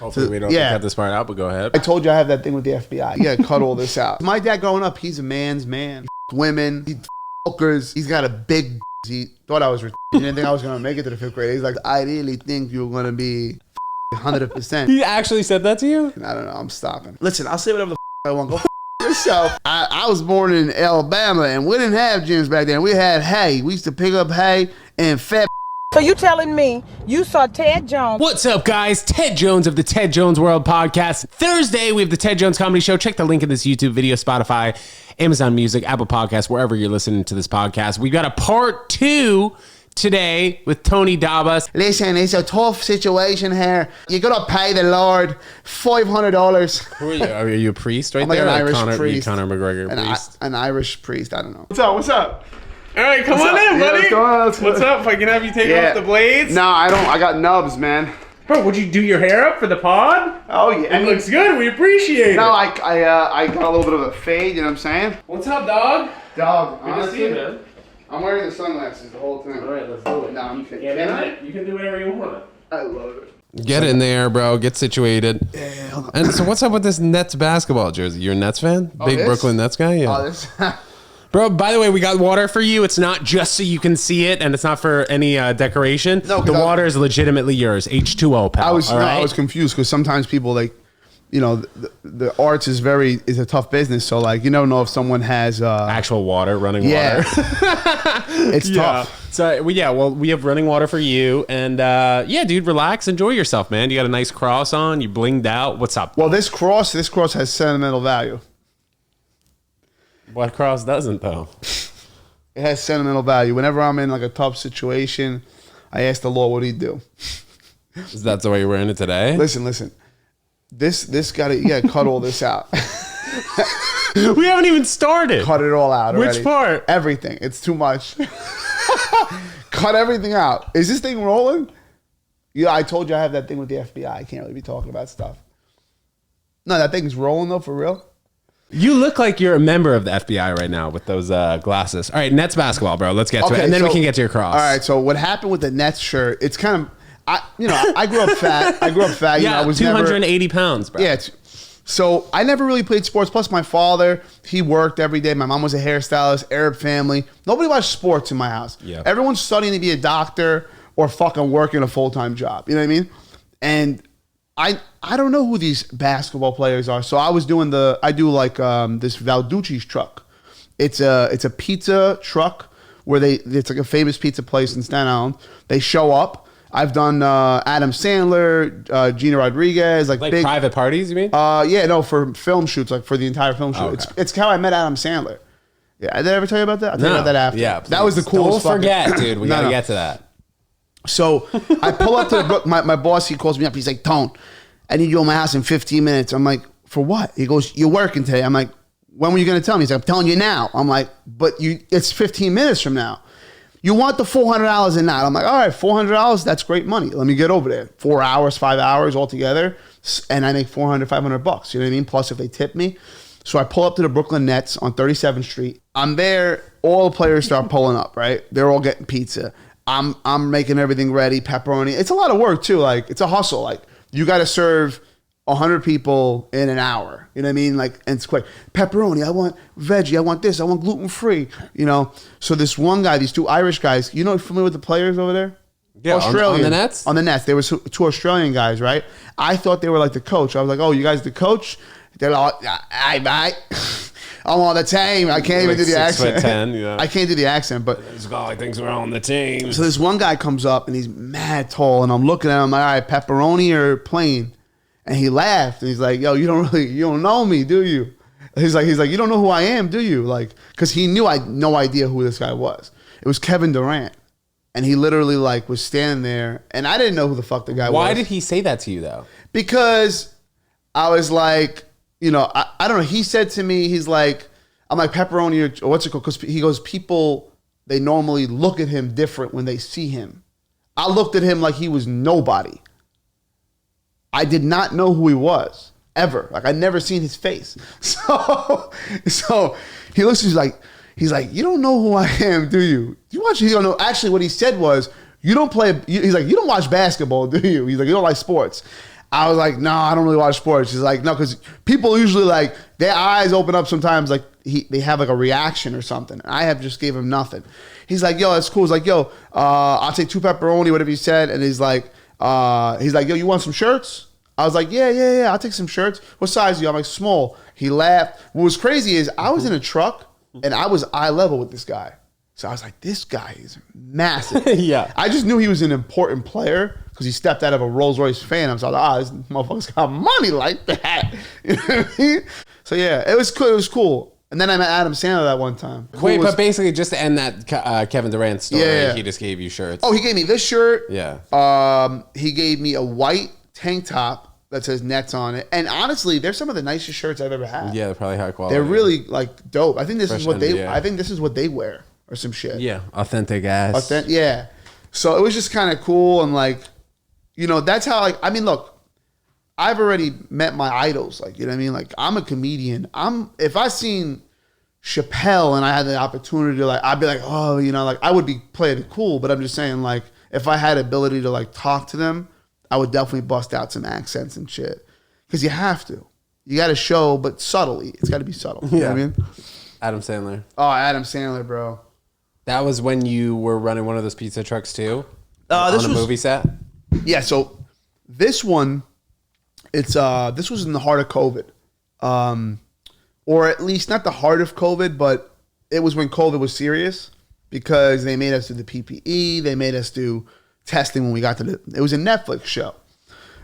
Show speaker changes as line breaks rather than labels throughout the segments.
Hopefully we don't cut this part out, but go ahead.
I told you I have that thing with the FBI. You gotta cut all this out. My dad growing up, he's a man's man. Women, he fuckers. He's got a big. He thought I was. He didn't think I was gonna make it to the 5th grade. He's like, I really think you're gonna be 100%.
He actually said that to you?
I don't know. I'm stopping. Listen, I'll say whatever the I want. Go yourself. I was born in Alabama, and we didn't have gyms back then. We had hay. We used to pick up hay and fat.
So you telling me you saw Ted Jones?
What's up, guys? Ted Jones of the Ted Jones World podcast. Thursday, we have the Ted Jones Comedy Show. Check the link in this YouTube video, Spotify, Amazon Music, Apple Podcasts, wherever you're listening to this podcast. We got a part 2 today with Tony Dabaas.
Listen, it's a tough situation here. You gotta pay the Lord $500.
Who are you? Are you a priest right
I'm like
there?
an Irish
Conor,
priest.
Conor McGregor priest.
An Irish priest. I don't know. What's up? What's up?
All right, come on in, buddy. What's up? If I can have you take off the blades?
No, I don't. I got nubs, man.
Bro, would you do your hair up for the pod?
Oh yeah,
It looks good. We appreciate it.
No, I got a little bit of a fade. You know what I'm saying?
What's up, dog?
Dog.
Good to see you, man.
I'm wearing the sunglasses the whole time.
All right, let's do it.
No, I'm kidding.
You can do whatever you want.
I love it.
Get in there, bro. Get situated.
Yeah,
and so what's up with this Nets basketball jersey? You're a Nets fan? Big
this?
Brooklyn Nets guy? Yeah.
Oh, this.
Bro, by the way, we got water for you. It's not just so you can see it, and it's not for any decoration.
No,
the water is legitimately yours. H2O, pal.
I was confused because sometimes people like, you know, the arts is a tough business. So like, you don't know if someone has
actual water, running water.
It's tough.
So we have running water for you, and yeah, dude, relax, enjoy yourself, man. You got a nice cross on. You blinged out. What's up?
Well, this cross has sentimental value.
What cross doesn't, though?
It has sentimental value. Whenever I'm in like a tough situation, I ask the Lord what He'd do.
Is that the way you're wearing it today?
Listen. This gotta cut all this out.
We haven't even started.
Cut it all out already.
Which part?
Everything. It's too much. Cut everything out. Is this thing rolling? Yeah, I told you I have that thing with the FBI. I can't really be talking about stuff. No, that thing's rolling though, for real.
You look like you're a member of the FBI right now with those glasses. All right, Nets basketball, bro. Let's get to it, and then we can get to your cross.
All right. So what happened with the Nets shirt? It's kind of, I grew up fat.
Yeah,
you know, I was
280 pounds, bro.
Yeah. So I never really played sports. Plus, my father, he worked every day. My mom was a hairstylist. Arab family. Nobody watched sports in my house.
Yeah.
Everyone's studying to be a doctor or fucking working a full-time job. You know what I mean? And I don't know who these basketball players are. So I do like this Valducci's truck. It's a pizza truck where it's like a famous pizza place in Staten Island. They show up. I've done Adam Sandler, Gina Rodriguez, like big
private parties. You mean?
Yeah, no, for film shoots, like for the entire film shoot.
Okay.
It's how I met Adam Sandler. Yeah, did I ever tell you about that? I'll tell you about that after.
Yeah,
that was the coolest.
Don't forget, dude. We gotta get to that.
So I pull up to the brook. My boss, he calls me up. He's like, Tone, I need you at my house in 15 minutes. I'm like, for what? He goes, you're working today. I'm like, when were you going to tell me? He's like, I'm telling you now. I'm like, but it's 15 minutes from now. You want the $400 a night. I'm like, all right, $400, that's great money. Let me get over there. 4 hours, 5 hours altogether. And I make $400, $500. You know what I mean? Plus if they tip me. So I pull up to the Brooklyn Nets on 37th Street. I'm there. All the players start pulling up, right? They're all getting pizza. I'm making everything ready, pepperoni. It's a lot of work too. Like it's a hustle. Like you got to serve 100 people in an hour. You know what I mean? Like, and it's quick. Pepperoni. I want veggie. I want this. I want gluten free. You know. So this one guy, these two Irish guys. You know, familiar with the players over there?
Yeah, Australian. On the Nets.
On the Nets. There was two Australian guys, right? I thought they were like the coach. I was like, oh, you guys the coach? They're like, aye, mate. I'm on the team. I can't even do the accent.
6'10", yeah.
I can't do the accent, but
this guy thinks we're on the team.
So this one guy comes up and he's mad tall, and I'm looking at him. I'm like, all right, pepperoni or plain? And he laughed and he's like, yo, you don't know me, do you? He's like, you don't know who I am, do you? Like, because he knew I had no idea who this guy was. It was Kevin Durant, and he literally like was standing there, and I didn't know who the fuck the guy was.
Why did he say that to you though?
Because I was like, you know, I don't know. He said to me, he's like, I'm like, pepperoni or what's it called? Because he goes, people, they normally look at him different when they see him. I looked at him like he was nobody. I did not know who he was ever. Like I never seen his face. So he looks, he's like, you don't know who I am, do you? You watch, you don't know. Actually, what he said was, he's like, you don't watch basketball, do you? He's like, you don't like sports. I was like, no, I don't really watch sports. She's like, no, because people usually like their eyes open up sometimes, like they have like a reaction or something. I have just gave him nothing. He's like, yo, that's cool. He's like, yo, I'll take 2 pepperoni, whatever he said. And he's like, yo, you want some shirts? I was like, yeah, I'll take some shirts. What size are you? I'm like, small. He laughed. What was crazy is I was in a truck and I was eye level with this guy. So I was like, this guy is massive.
Yeah.
I just knew he was an important player because he stepped out of a Rolls Royce Phantom. So I was like, this motherfucker's got money like that. You know what I mean? So yeah, it was cool. It was cool. And then I met Adam Sandler that one time.
Wait, but basically just to end that Kevin Durant story,
Yeah.
he just gave you shirts.
Oh, he gave me this shirt.
Yeah.
He gave me a white tank top that says Nets on it. And honestly, they're some of the nicest shirts I've ever had.
Yeah, they're probably high quality.
They're really like dope. I think this is
Fresh
what
NBA.
I think this is what they wear or some shit.
Yeah, authentic ass.
Yeah. So it was just kind of cool and like, you know, that's how like, I mean, look, I've already met my idols. Like, you know what I mean? Like, I'm a comedian. If I seen Chappelle and I had the opportunity to like, I'd be like, oh, you know, like I would be playing it cool, but I'm just saying like, if I had ability to like talk to them, I would definitely bust out some accents and shit. Because you have to. You got to show, but subtly. It's got to be subtle. You know what I mean?
Adam Sandler.
Oh, Adam Sandler, bro.
That was when you were running one of those pizza trucks too?
This
on a
was,
movie set?
Yeah, so this one, this was in the heart of COVID. Or at least not the heart of COVID, but it was when COVID was serious because they made us do the PPE. They made us do testing when we got to it was a Netflix show.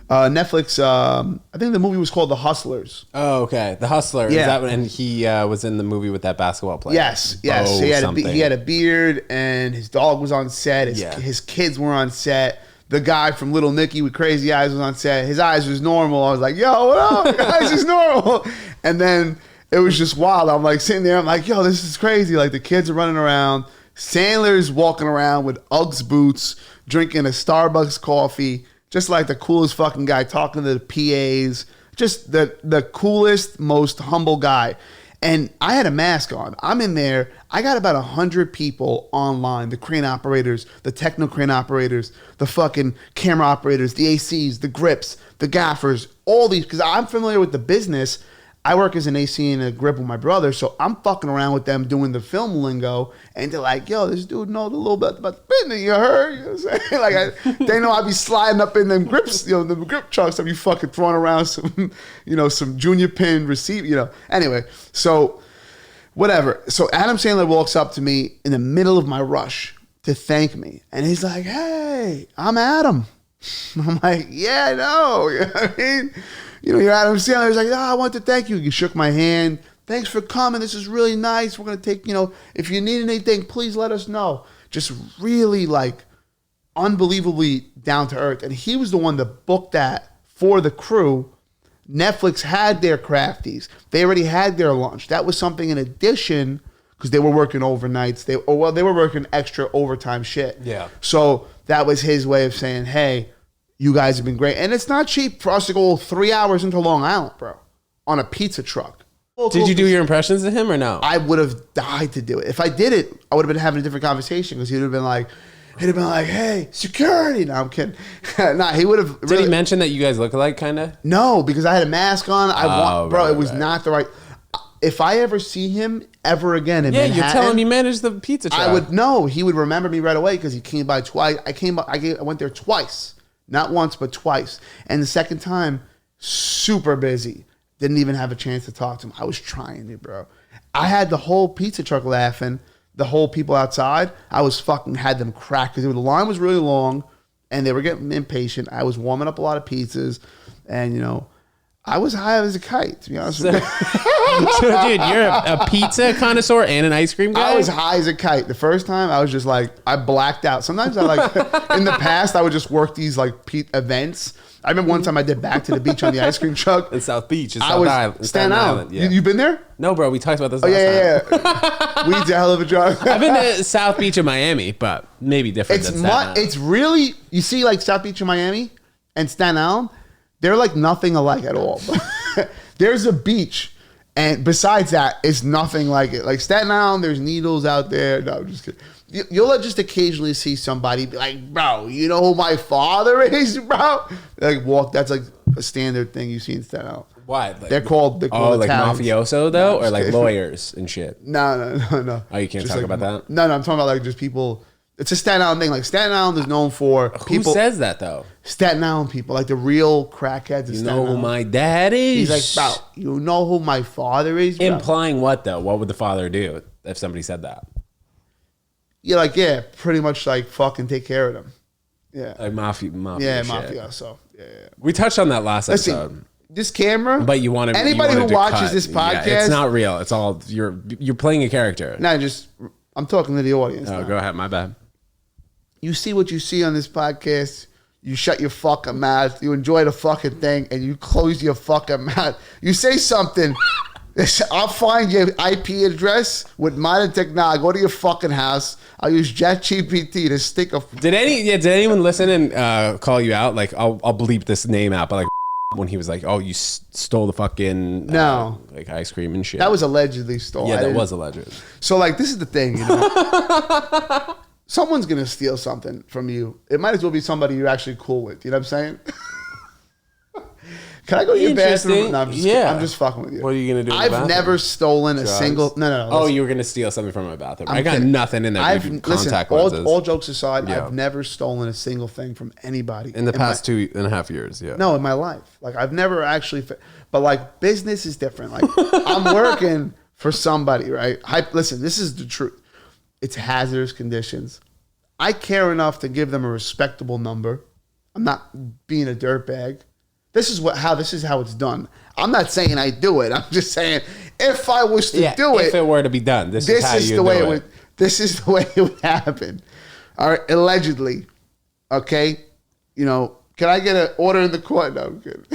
Netflix, I think the movie was called The Hustlers.
Oh, okay. The Hustler.
Yeah.
Is that when, and he was in the movie with that basketball player?
Yes.
Oh,
He had a beard and his dog was on set. His kids were on set. The guy from Little Nicky with crazy eyes was on set. His eyes was normal. I was like, yo, what up? Your eyes is normal. And then it was just wild. I'm like sitting there. I'm like, yo, this is crazy. Like the kids are running around. Sandler's walking around with Uggs boots, drinking a Starbucks coffee, just like the coolest fucking guy, talking to the PAs, just the coolest, most humble guy. And I had a mask on. I'm in there. I got about 100 people online, the crane operators, the techno crane operators, the fucking camera operators, the ACs, the grips, the gaffers, all these, because I'm familiar with the business. I work as an AC and a grip with my brother, so I'm fucking around with them doing the film lingo, and they're like, yo, this dude knows a little bit about the business, you heard? You know what I'm saying? Like, they know I be sliding up in them grips, you know, the grip trucks, I be fucking throwing around some, you know, some junior pin receipt, you know. Anyway, so whatever. So Adam Sandler walks up to me in the middle of my rush to thank me, and he's like, hey, I'm Adam. I'm like, yeah, I know. You know what I mean? You know, you're Adam Sandler. He's like, I want to thank you. You shook my hand. Thanks for coming. This is really nice. We're going to take, you know, if you need anything, please let us know. Just really like unbelievably down to earth. And he was the one that booked that for the crew. Netflix had their crafties. They already had their lunch. That was something in addition because they were working overnights. They were working extra overtime shit.
Yeah.
So that was his way of saying, hey, you guys have been great. And it's not cheap for us to go 3 hours into Long Island, bro, on a pizza truck.
Did you do your impressions of him or no?
I would have died to do it. If I did it, I would have been having a different conversation because he'd have been like, hey, security. No, I'm kidding. Nah, he would have.
Did he mention that you guys look alike, kind of?
No, because I had a mask on. It was
right.
not the right. If I ever see him ever again in Manhattan,
you're telling me you managed the pizza truck.
I would know. He would remember me right away because he came by twice. I went there twice. Not once, but twice. And the second time, super busy. Didn't even have a chance to talk to him. I was trying to, bro. I had the whole pizza truck laughing. The whole people outside, I was fucking had them cracked because the line was really long and they were getting impatient. I was warming up a lot of pizzas and, you know, I was high as a kite, to be honest with you.
So, dude, you're a pizza connoisseur and an ice cream guy?
I was high as a kite. The first time, I was just like, I blacked out. Sometimes I like, in the past, I would just work these like events. I remember one time I did Back to the Beach on the ice cream truck.
In South Beach. In
Staten Island.
Yeah.
You been there?
No, bro. We talked about this
last
time.
Yeah. We did a hell of a job.
I've been to South Beach in Miami, but maybe different than Staten Island.
It's really, you see like South Beach in Miami and Staten Island, they're like nothing alike at all. There's a beach, and besides that, it's nothing like it. Like Staten Island, there's needles out there. No, I'm just kidding. You'll just occasionally see somebody be like, bro, you know who my father is, bro? Like walk, that's like a standard thing you see in Staten Island.
What?
They're called like
Italians. Mafioso though, or like
kidding.
lawyers and shit.
No.
Oh, you can't
Just
talk
like,
about that?
No, I'm talking about like just people. It's a Staten Island thing. Like Staten Island is known for people.
Who says that though?
Staten Island people, like the real crackheads.
You know who my dad is?
He's like, bro, you know who my father is? Bro?
Implying what though? What would the father do if somebody said that?
You're like, yeah, pretty much like fucking take care of them. Yeah.
Like mafia.
Yeah,
shit.
mafia. So, yeah.
We touched on that last episode.
Listen, this camera.
But you want to.
Anybody who watches this podcast.
Yeah, it's not real. It's all you're playing a character.
No, I'm talking to the audience.
Oh,
now.
go ahead. My bad.
You see what you see on this podcast. You shut your fucking mouth. You enjoy the fucking thing, and you close your fucking mouth. You say something. I'll find your IP address with modern technology. Go to your fucking house. I'll use ChatGPT to stick a.
Did anyone listen and call you out? Like, I'll bleep this name out, but like when he was like, "Oh, you stole the fucking like ice cream and shit."
That was allegedly stolen.
Yeah, that was alleged.
So like, this is the thing, you know. Someone's gonna steal something from you. It might as well be somebody you're actually cool with. You know what I'm saying? Can I go to your bathroom? No, I'm just fucking with you.
What are you gonna do?
I've never stolen a single. No.
Oh, you were gonna steal something from my bathroom. I got kidding. Nothing in there. Contact lenses.
All jokes aside, I've never stolen a single thing from anybody
in the past 2.5 years. Yeah.
No, in my life, like I've never actually. But like business is different. Like I'm working for somebody, right? Listen, this is the truth. It's hazardous conditions. I care enough to give them a respectable number. I'm not being a dirtbag. This is how it's done. I'm not saying I do it. I'm just saying if I was to do it,
if it were to be done, this is how you do it.
This is the way it would happen. All right, allegedly. Okay, you know, can I get an order in the court? No, I'm kidding.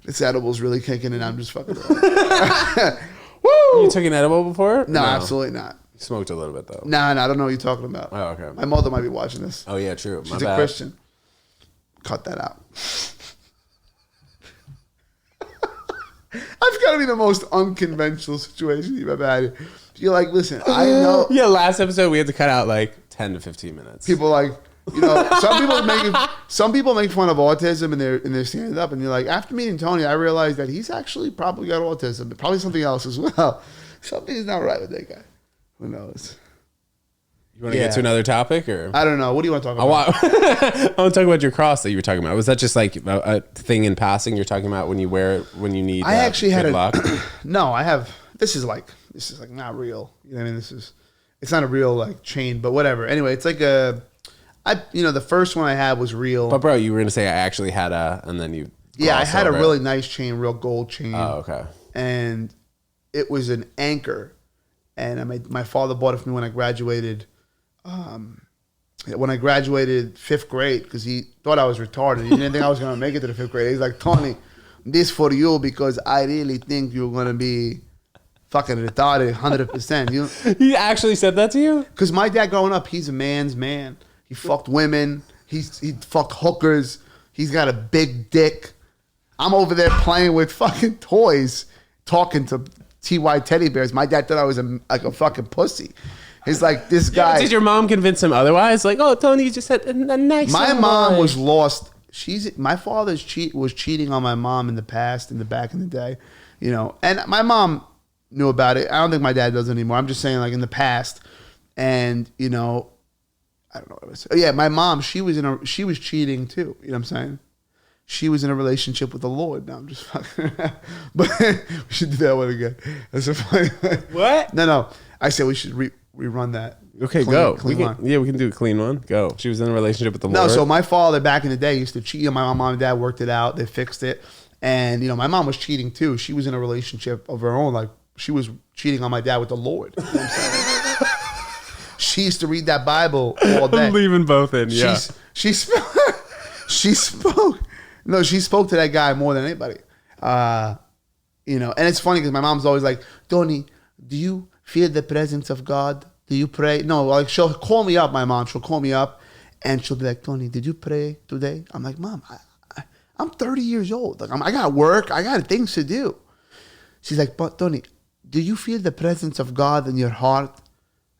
This edible's really kicking in. I'm just fucking around. Woo!
You took an edible before?
No, absolutely not.
You smoked a little bit though.
Nah, I don't know what you're talking about.
Oh, okay.
My mother might be watching this.
Oh yeah, true.
She's a Christian. Cut that out. I've got to be the most unconventional situation you've ever had. You're like, listen, I know.
Yeah, last episode we had to cut out like 10 to 15 minutes.
People like, you know, some people make fun of autism and they're stand up, and you're like, after meeting Tony, I realized that he's actually probably got autism, but probably something else as well. Something's not right with that guy. Who knows?
You want to get to another topic, or
I don't know. What do you want to talk about?
I want to talk about your cross that you were talking about. Was that just like a thing in passing you're talking about when you wear it when you need?
I actually had
luck?
No, I have. This is like not real. You know what I mean? It's not a real like chain, but whatever. Anyway, it's like the first one I had was real.
But bro, you were gonna say I actually had and then you.
Yeah, I had a really nice chain, real gold chain.
Oh, okay.
And it was an anchor, and my father bought it for me when I graduated. When I graduated 5th grade, because he thought I was retarded. He didn't think I was going to make it to the 5th grade. He's like, Tony, this for you because I really think you're going to be fucking retarded 100%.
He actually said that to you?
Because my dad growing up, he's a man's man. He fucked women. He fucked hookers. He's got a big dick. I'm over there playing with fucking toys, talking to TY teddy bears. My dad thought I was like a fucking pussy. He's like, this guy.
Yeah, did your mom convince him otherwise? Like, oh, Tony, you just had a nice.
My mom was lost. My father was cheating on my mom in the past, back in the day, you know. And my mom knew about it. I don't think my dad does anymore. I'm just saying, like in the past, and you know, I don't know what I was saying. Yeah, my mom, she was cheating too. You know what I'm saying? She was in a relationship with the Lord. No, I'm just fucking around. But we should do that one again. That's a funny one.
What?
No. I said we should rerun that.
Okay, go. We can do a clean one. Go. She was in a relationship with the Lord.
No, so my father back in the day used to cheat. You know, my mom and dad worked it out. They fixed it. And, you know, my mom was cheating too. She was in a relationship of her own. Like, she was cheating on my dad with the Lord. You know what I'm saying? She used to read that Bible all day.
I'm leaving both in, yeah.
She spoke. No, she spoke to that guy more than anybody. You know, and it's funny because my mom's always like, Tony, do you feel the presence of God? Do you pray? No, like she'll call me up, my mom. She'll call me up and she'll be like, Tony, did you pray today? I'm like, Mom, I'm 30 years old. Like, I got work. I got things to do. She's like, but Tony, do you feel the presence of God in your heart?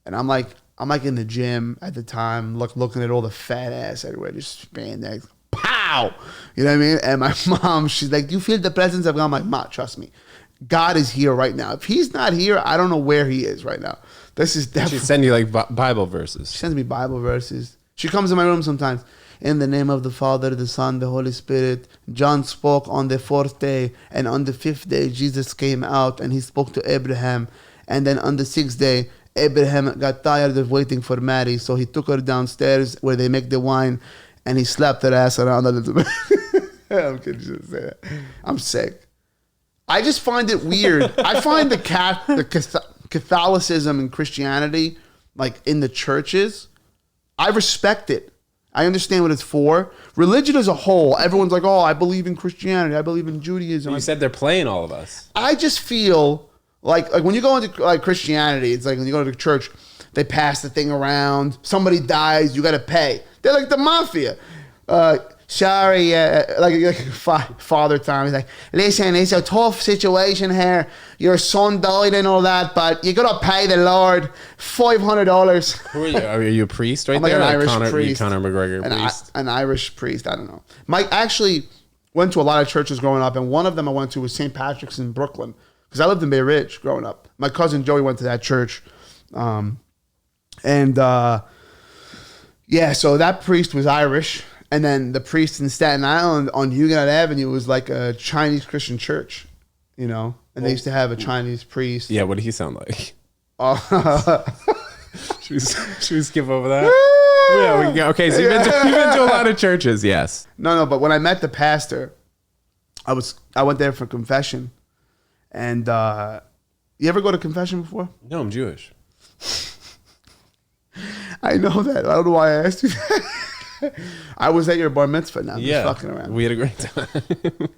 And I'm like in the gym at the time, looking at all the fat ass everywhere, just spandex. Pow! pow. You know what I mean? And my mom, she's like, do you feel the presence of God? I'm like, Ma, trust me. God is here right now. If he's not here, I don't know where he is right now. This is definitely.
She send you like Bible verses.
She sends me Bible verses. She comes in my room sometimes. In the name of the Father, the Son, the Holy Spirit. John spoke on the 4th day, and on the 5th day, Jesus came out and he spoke to Abraham. And then on the 6th day, Abraham got tired of waiting for Mary, so he took her downstairs where they make the wine, and he slapped her ass around a little bit. I'm kidding, you shouldn't say that. I'm sick. I just find it weird. I find the Catholicism and Christianity, like in the churches, I respect it. I understand what it's for. Religion as a whole, everyone's like, oh, I believe in Christianity. I believe in Judaism.
You said they're playing all of us.
I just feel like when you go into like Christianity, it's like when you go to church, they pass the thing around. Somebody dies, you got to pay. They're like the mafia. Sorry, father time. He's like, listen, it's a tough situation here. Your son died and all that, but you got to pay the Lord $500.
Who are you? Are you a priest right
I'm like
there?
an
Like
Irish priest.
Conor McGregor priest?
An Irish priest. I don't know. Mike actually went to a lot of churches growing up, and one of them I went to was St. Patrick's in Brooklyn, because I lived in Bay Ridge growing up. My cousin Joey went to that church. So that priest was Irish. And then the priest in Staten Island on Huguenot Avenue was like a Chinese Christian church, you know? And they used to have a Chinese priest.
Yeah, what did he sound like? Should we skip over that? Yeah, we can go. Okay, so you've been to a lot of churches, yes.
No, but when I met the pastor, I went there for confession. And you ever go to confession before?
No, I'm Jewish.
I know that. I don't know why I asked you that. I was at your bar mitzvah now.
Yeah,
just fucking around.
we had a great time.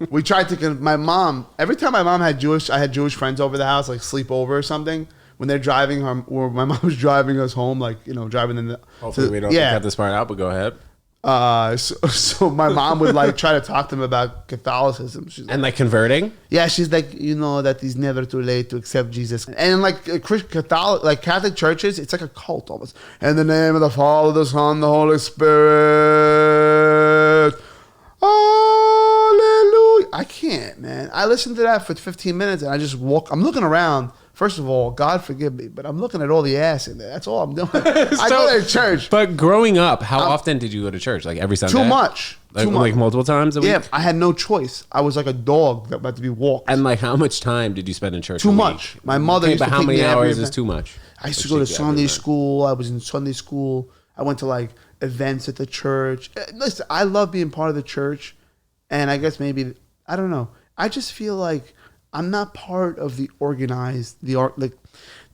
We tried to. My mom. Every time my mom had I had Jewish friends over the house, like sleep over or something. When they're driving, or my mom was driving us home, like driving in the.
Hopefully, we don't cut this part out. But go ahead.
So my mom would like try to talk to them about Catholicism. She's like,
And like converting?
yeah, she's like, that it's never too late to accept Jesus. And like Catholic churches, it's like a cult almost. In the name of the Father, the Son, the Holy Spirit. Hallelujah. I can't, man. I listened to that for 15 minutes and I just I'm looking around. First of all, God forgive me, but I'm looking at all the ass in there. That's all I'm doing. I go to church.
But growing up, how often did you go to church? Like every Sunday?
Too much.
Like multiple times a week?
Yeah, I had no choice. I was like a dog that had to be walked.
And like how much time did you spend in church?
Too much. My mother used
but
to
how
take
many
me
hours
every
is too much?
I used to go to Sunday school. I was in Sunday school. I went to like events at the church. Listen, I love being part of the church. And I guess maybe, I don't know. I just feel like I'm not part of the organized, the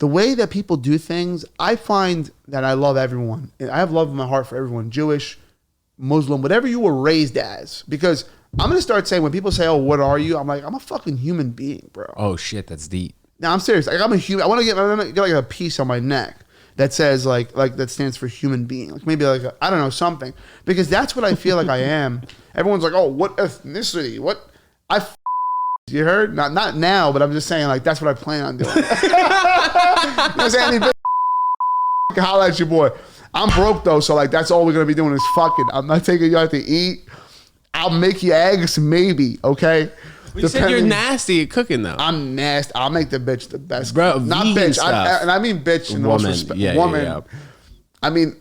way that people do things. I find that I love everyone. I have love in my heart for everyone, Jewish, Muslim, whatever you were raised as. Because I'm going to start saying, when people say, oh, what are you? I'm like, I'm a fucking human being, bro.
Oh, shit, that's deep.
No, I'm serious. Like, I'm a human. I want to get like a piece on my neck that says like that stands for human being. Like maybe like, I don't know, something. Because that's what I feel like I am. Everyone's like, oh, what ethnicity? What? You heard? Not now, but I'm just saying, like, that's what I plan on doing. You know what I'm saying? Holla at your boy. I'm broke, though, so, like, that's all we're going to be doing is fucking. I'm not taking you out to eat. I'll make you eggs, maybe, okay?
You said you're nasty at cooking, though.
I'm nasty. I'll make the bitch the best.
Bro,
not bitch. And I mean bitch in the most respect.
Yeah,
woman.
Yeah.
I mean,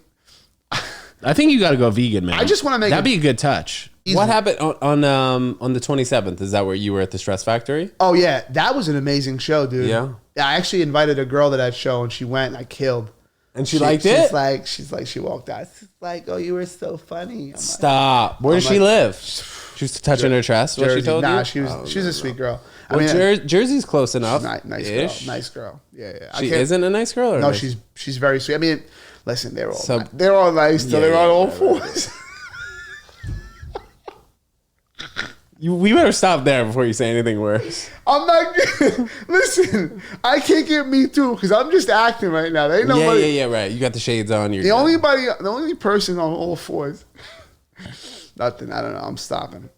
I think you got to go vegan, man.
I just want to make
that'd be a good touch.
Easy.
What happened on the 27th? Is that where you were at the Stress Factory?
Oh yeah, that was an amazing show, dude.
Yeah.
I actually invited a girl to that show, and she went, and I killed.
And she liked it.
She's like, she walked out. She's like, oh, you were so funny. I'm
Stop.
Like,
where does she live? She was touching her chest. What she told you?
Nah, she's a sweet girl.
I mean, Jersey's close enough.
Nice girl. Yeah.
She isn't a nice girl. Or
no,
nice?
she's very sweet. I mean, listen, they're all nice. So they're on all fours.
We better stop there before you say anything worse.
I'm not kidding. Listen, I can't get me too because I'm just acting right now. They ain't nobody.
Yeah, right. You got the shades on.
The only person on all fours. Nothing. I don't know. I'm stopping.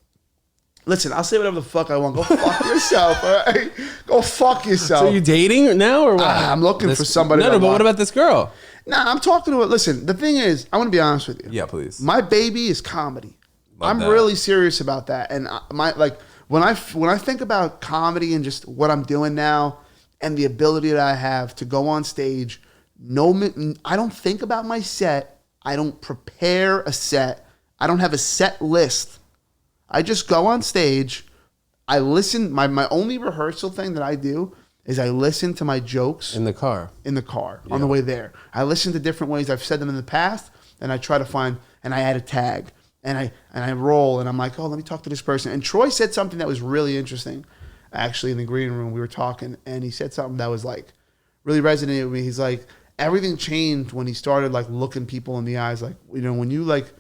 Listen, I'll say whatever the fuck I want. Go fuck yourself, all right? Go fuck yourself.
So you dating now or what?
I'm looking for somebody.
No, but what about this girl?
Nah, I'm talking to her. Listen, the thing is, I want to be honest with you.
Yeah, please.
My baby is comedy. I'm really serious about that. And when I think about comedy and just what I'm doing now and the ability that I have to go on stage, I don't think about my set. I don't prepare a set. I don't have a set list. I just go on stage. I listen. My only rehearsal thing that I do is I listen to my jokes
in the car
on the way there. I listen to different ways I've said them in the past, and I try to find, and I add a tag, and I roll, and I'm like, oh, let me talk to this person. And Troy said something that was really interesting, actually, in the green room. We were talking, and he said something that was like really resonated with me. He's like, everything changed when he started like looking people in the eyes. Like, you know, when you like,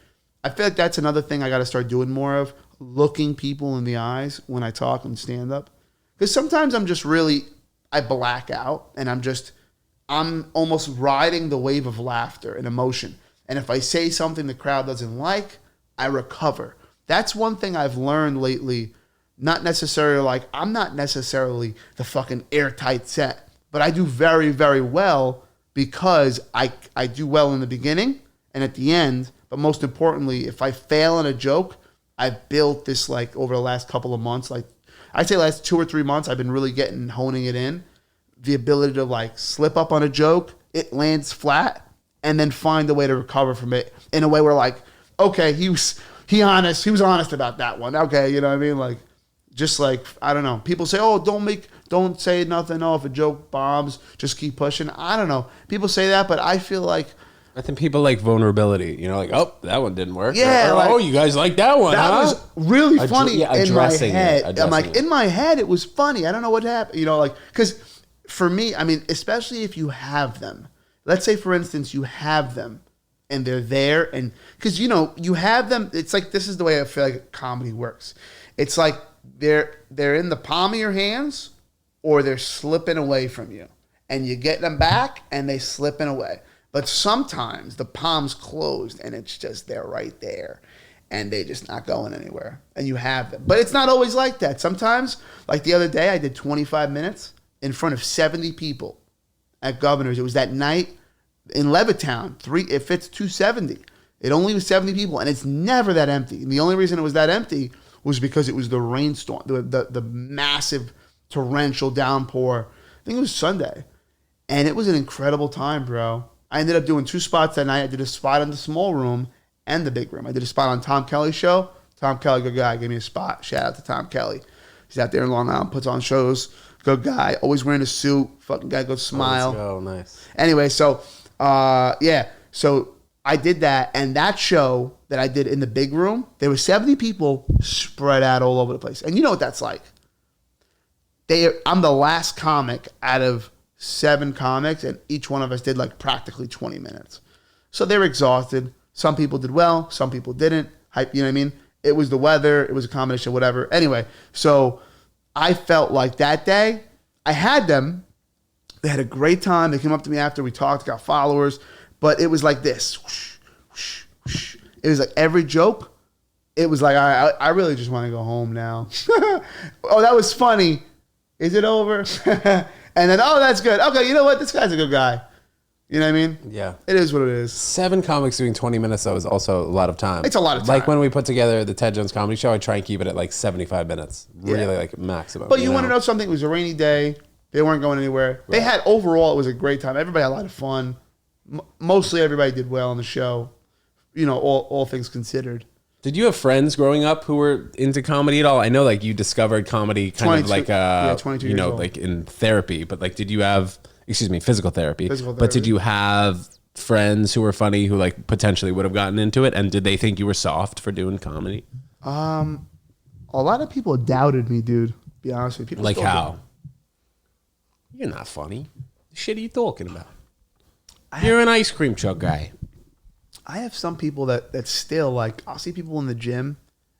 I feel like that's another thing I got to start doing more of, looking people in the eyes when I talk and stand up. Because sometimes I black out, and I'm almost riding the wave of laughter and emotion. And if I say something the crowd doesn't like, I recover. That's one thing I've learned lately. Not necessarily like, I'm not necessarily the fucking airtight set, but I do very, very well because I do well in the beginning and at the end. But most importantly, if I fail in a joke, I've built this like over the last couple of months, like I'd say last 2 or 3 months, I've been really honing it in. The ability to like slip up on a joke, it lands flat, and then find a way to recover from it in a way where like, okay, he was honest about that one. Okay, you know what I mean? Like, just like, I don't know. People say, oh, don't say nothing. Oh, if a joke bombs, just keep pushing. I don't know. People say that, but I feel like,
I think people like vulnerability. You know, like, oh, that one didn't work.
Yeah.
Or,
like,
oh, you guys like that one,
that
huh?
was really funny in my head. I'm like, in my head, it was funny. I don't know what happened. You know, like, because for me, I mean, especially if you have them. Let's say, for instance, you have them and they're there. And because, you know, you have them. It's like, this is the way I feel like comedy works. It's like they're in the palm of your hands or they're slipping away from you. And you get them back and they slipping away. But sometimes the palm's closed and it's just they're right there and they just not going anywhere and you have them. But it's not always like that. Sometimes, like the other day, I did 25 minutes in front of 70 people at Governor's. It was that night in Levittown. It fits 270. It only was 70 people and it's never that empty. And the only reason it was that empty was because it was the rainstorm, the massive torrential downpour. I think it was Sunday. And it was an incredible time, bro. I ended up doing 2 spots that night. I did a spot in the small room and the big room. I did a spot on Tom Kelly's show. Tom Kelly, good guy, gave me a spot. Shout out to Tom Kelly. He's out there in Long Island, puts on shows. Good guy, always wearing a suit. Fucking guy, good smile.
Oh, nice.
Anyway, so, yeah. So I did that. And that show that I did in the big room, there were 70 people spread out all over the place. And you know what that's like. I'm the last comic out of 7 comics, and each one of us did like practically 20 minutes. So they were exhausted. Some people did well, some people didn't. You know what I mean? It was the weather, it was a combination, whatever. Anyway, so I felt like that day, I had them. They had a great time. They came up to me after, we talked, got followers, but it was like this. Whoosh, whoosh, whoosh. It was like every joke, it was like, I really just want to go home now. Oh, that was funny. Is it over? And then, oh, that's good. Okay, you know what? This guy's a good guy. You know what I mean?
Yeah.
It is what it is.
7 comics doing 20 minutes, though, is also a lot of time.
It's a lot of time.
Like when we put together the Ted Jones Comedy Show, I try and keep it at like 75 minutes. Really, like maximum.
But you want to know something? It was a rainy day. They weren't going anywhere. Right. They had, overall, it was a great time. Everybody had a lot of fun. Mostly everybody did well on the show. You know, all things considered. Did you have friends growing up who were into comedy at all? I know, like, you discovered comedy kind of like, 22 years old. Like in therapy, but like, did you have, physical therapy. But did you have friends who were funny who like potentially would have gotten into it? And did they think you were soft for doing comedy? A lot of people doubted me, dude. To be honest with you. People like how? You're not funny. The shit are you talking about? You're an ice cream truck guy. I have some people that still, like, I'll see people in the gym,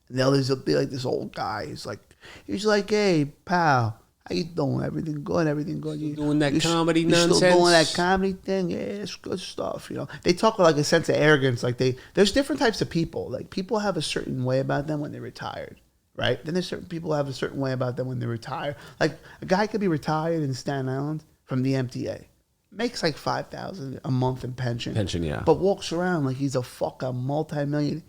and they'll be like this old guy. He's like, hey, pal, how you doing? Everything good? Everything good? You doing that comedy nonsense? Still doing that comedy thing? Yeah, it's good stuff, you know. They talk with, like, a sense of arrogance. Like, there's different types of people. Like, people have a certain way about them when they're retired, right? Then there's certain people who have a certain way about them when they're retired. Like, a guy could be retired in Staten Island from the MTA. Makes like $5,000 a month in pension. Yeah. But walks around like he's a fucking multi-million.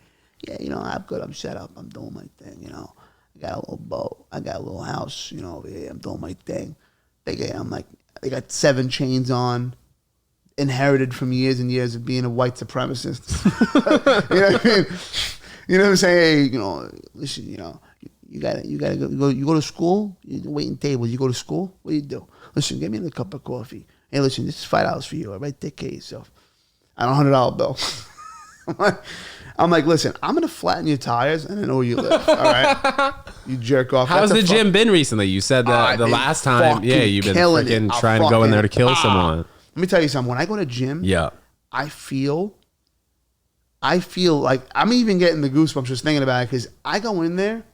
Yeah, I'm good. I'm set up. I'm doing my thing, I got a little boat. I got a little house, over here. I'm doing my thing. They got 7 chains on, inherited from years and years of being a white supremacist. You know what I mean? You know what I'm saying? Hey, listen, you gotta go. You go to school. You're waiting tables. You go to school. What do you do? Listen, get me a cup of coffee. Hey, listen, this is $5 for you. All right, take care of yourself. And $100 bill. I'm like, listen, I'm gonna flatten your tires and I know where you live. All right, you jerk off.
How's the gym been recently? You said that the last time, you've been freaking trying to go in there to kill someone.
Let me tell you something. When I go to gym, I feel like I'm even getting the goosebumps just thinking about it because I go in there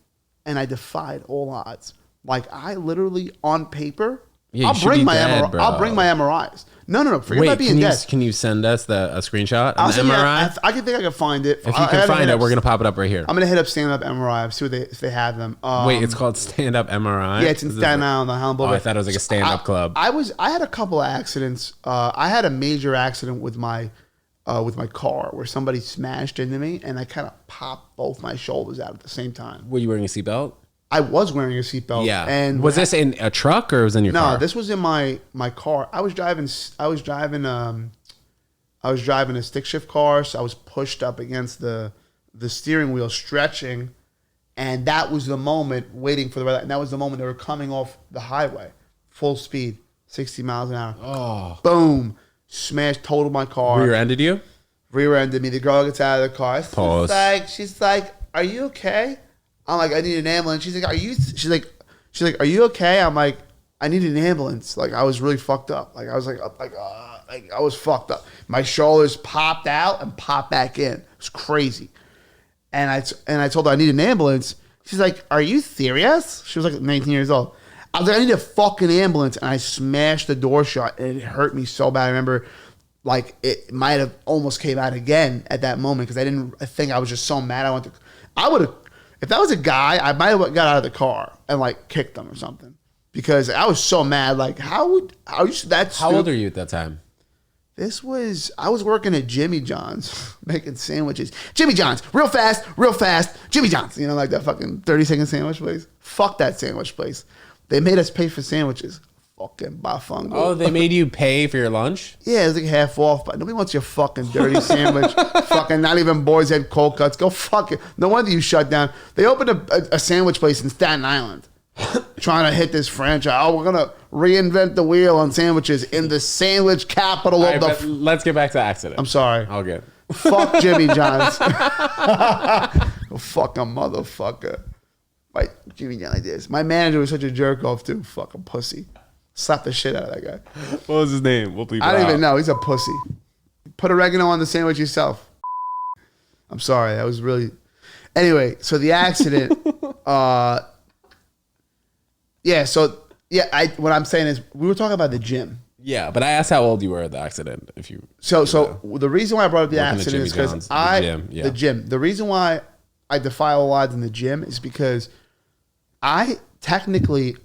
and I defied all odds. Like I literally on paper. Yeah, I'll bring my MRIs. No. Forget about being dead.
Can you send us a screenshot of the MRI?
I can think I can find it.
If you can find it, we're gonna pop it up right here.
I'm gonna hit up Stand Up MRI. See if they have them.
Wait, it's called Stand Up MRI.
Yeah, it's in Staten Island, the Holland Boulevard.
I thought it was like a stand up club.
I had a couple of accidents. I had a major accident with my car where somebody smashed into me and I kind of popped both my shoulders out at the same time.
Were you wearing a seatbelt?
I was wearing a seatbelt.
Yeah.
And
was this in a truck or was it in your car?
No, this was in my car. I was driving a stick shift car, so I was pushed up against the steering wheel, stretching, and that was the moment waiting for the red light. And that was the moment they were coming off the highway, full speed, 60 miles an hour.
Oh.
Boom. Smashed, totaled my car.
Rear-ended you?
Rear-ended me. The girl gets out of the car.
Pause.
She's like, are you okay? I'm like, I need an ambulance. She's like, are you okay? I'm like, I need an ambulance. Like, I was really fucked up. Like, I was like I was fucked up. My shoulders popped out and popped back in. It was crazy. And I told her I need an ambulance. She's like, are you serious? She was like 19 years old. I was like, I need a fucking ambulance. And I smashed the door shut and it hurt me so bad. I remember like it might have almost came out again at that moment because I think I was just so mad. I would have, if that was a guy, I might have got out of the car and like kicked him or something because I was so mad. Like, how old are you
at that time?
I was working at Jimmy John's making sandwiches. Jimmy John's, real fast, Jimmy John's. Like that fucking 30-second sandwich place. Fuck that sandwich place. They made us pay for sandwiches. Fucking bafungo.
Oh, they made you pay for your lunch?
Yeah, it was like half off, but nobody wants your fucking dirty sandwich. Fucking not even Boys Head cold cuts. Go fuck it. No wonder you shut down. They opened a sandwich place in Staten Island. Trying to hit this franchise. Oh, we're going to reinvent the wheel on sandwiches in the sandwich capital of the...
Let's get back to the accident.
I'm sorry.
All good.
Fuck Jimmy John's. Fucking motherfucker. Like, Jimmy John like this. My manager was such a jerk off too. Fucking pussy. Slap the shit out of that guy.
What was his name? We'll bleep it out.
I don't even know. He's a pussy. Put oregano on the sandwich yourself. I'm sorry. That was really... Anyway, so the accident... what I'm saying is we were talking about the gym.
Yeah, but I asked how old you were at the accident.
So the reason why I brought up the accident is because the gym. The reason why I defy all odds in the gym is because I technically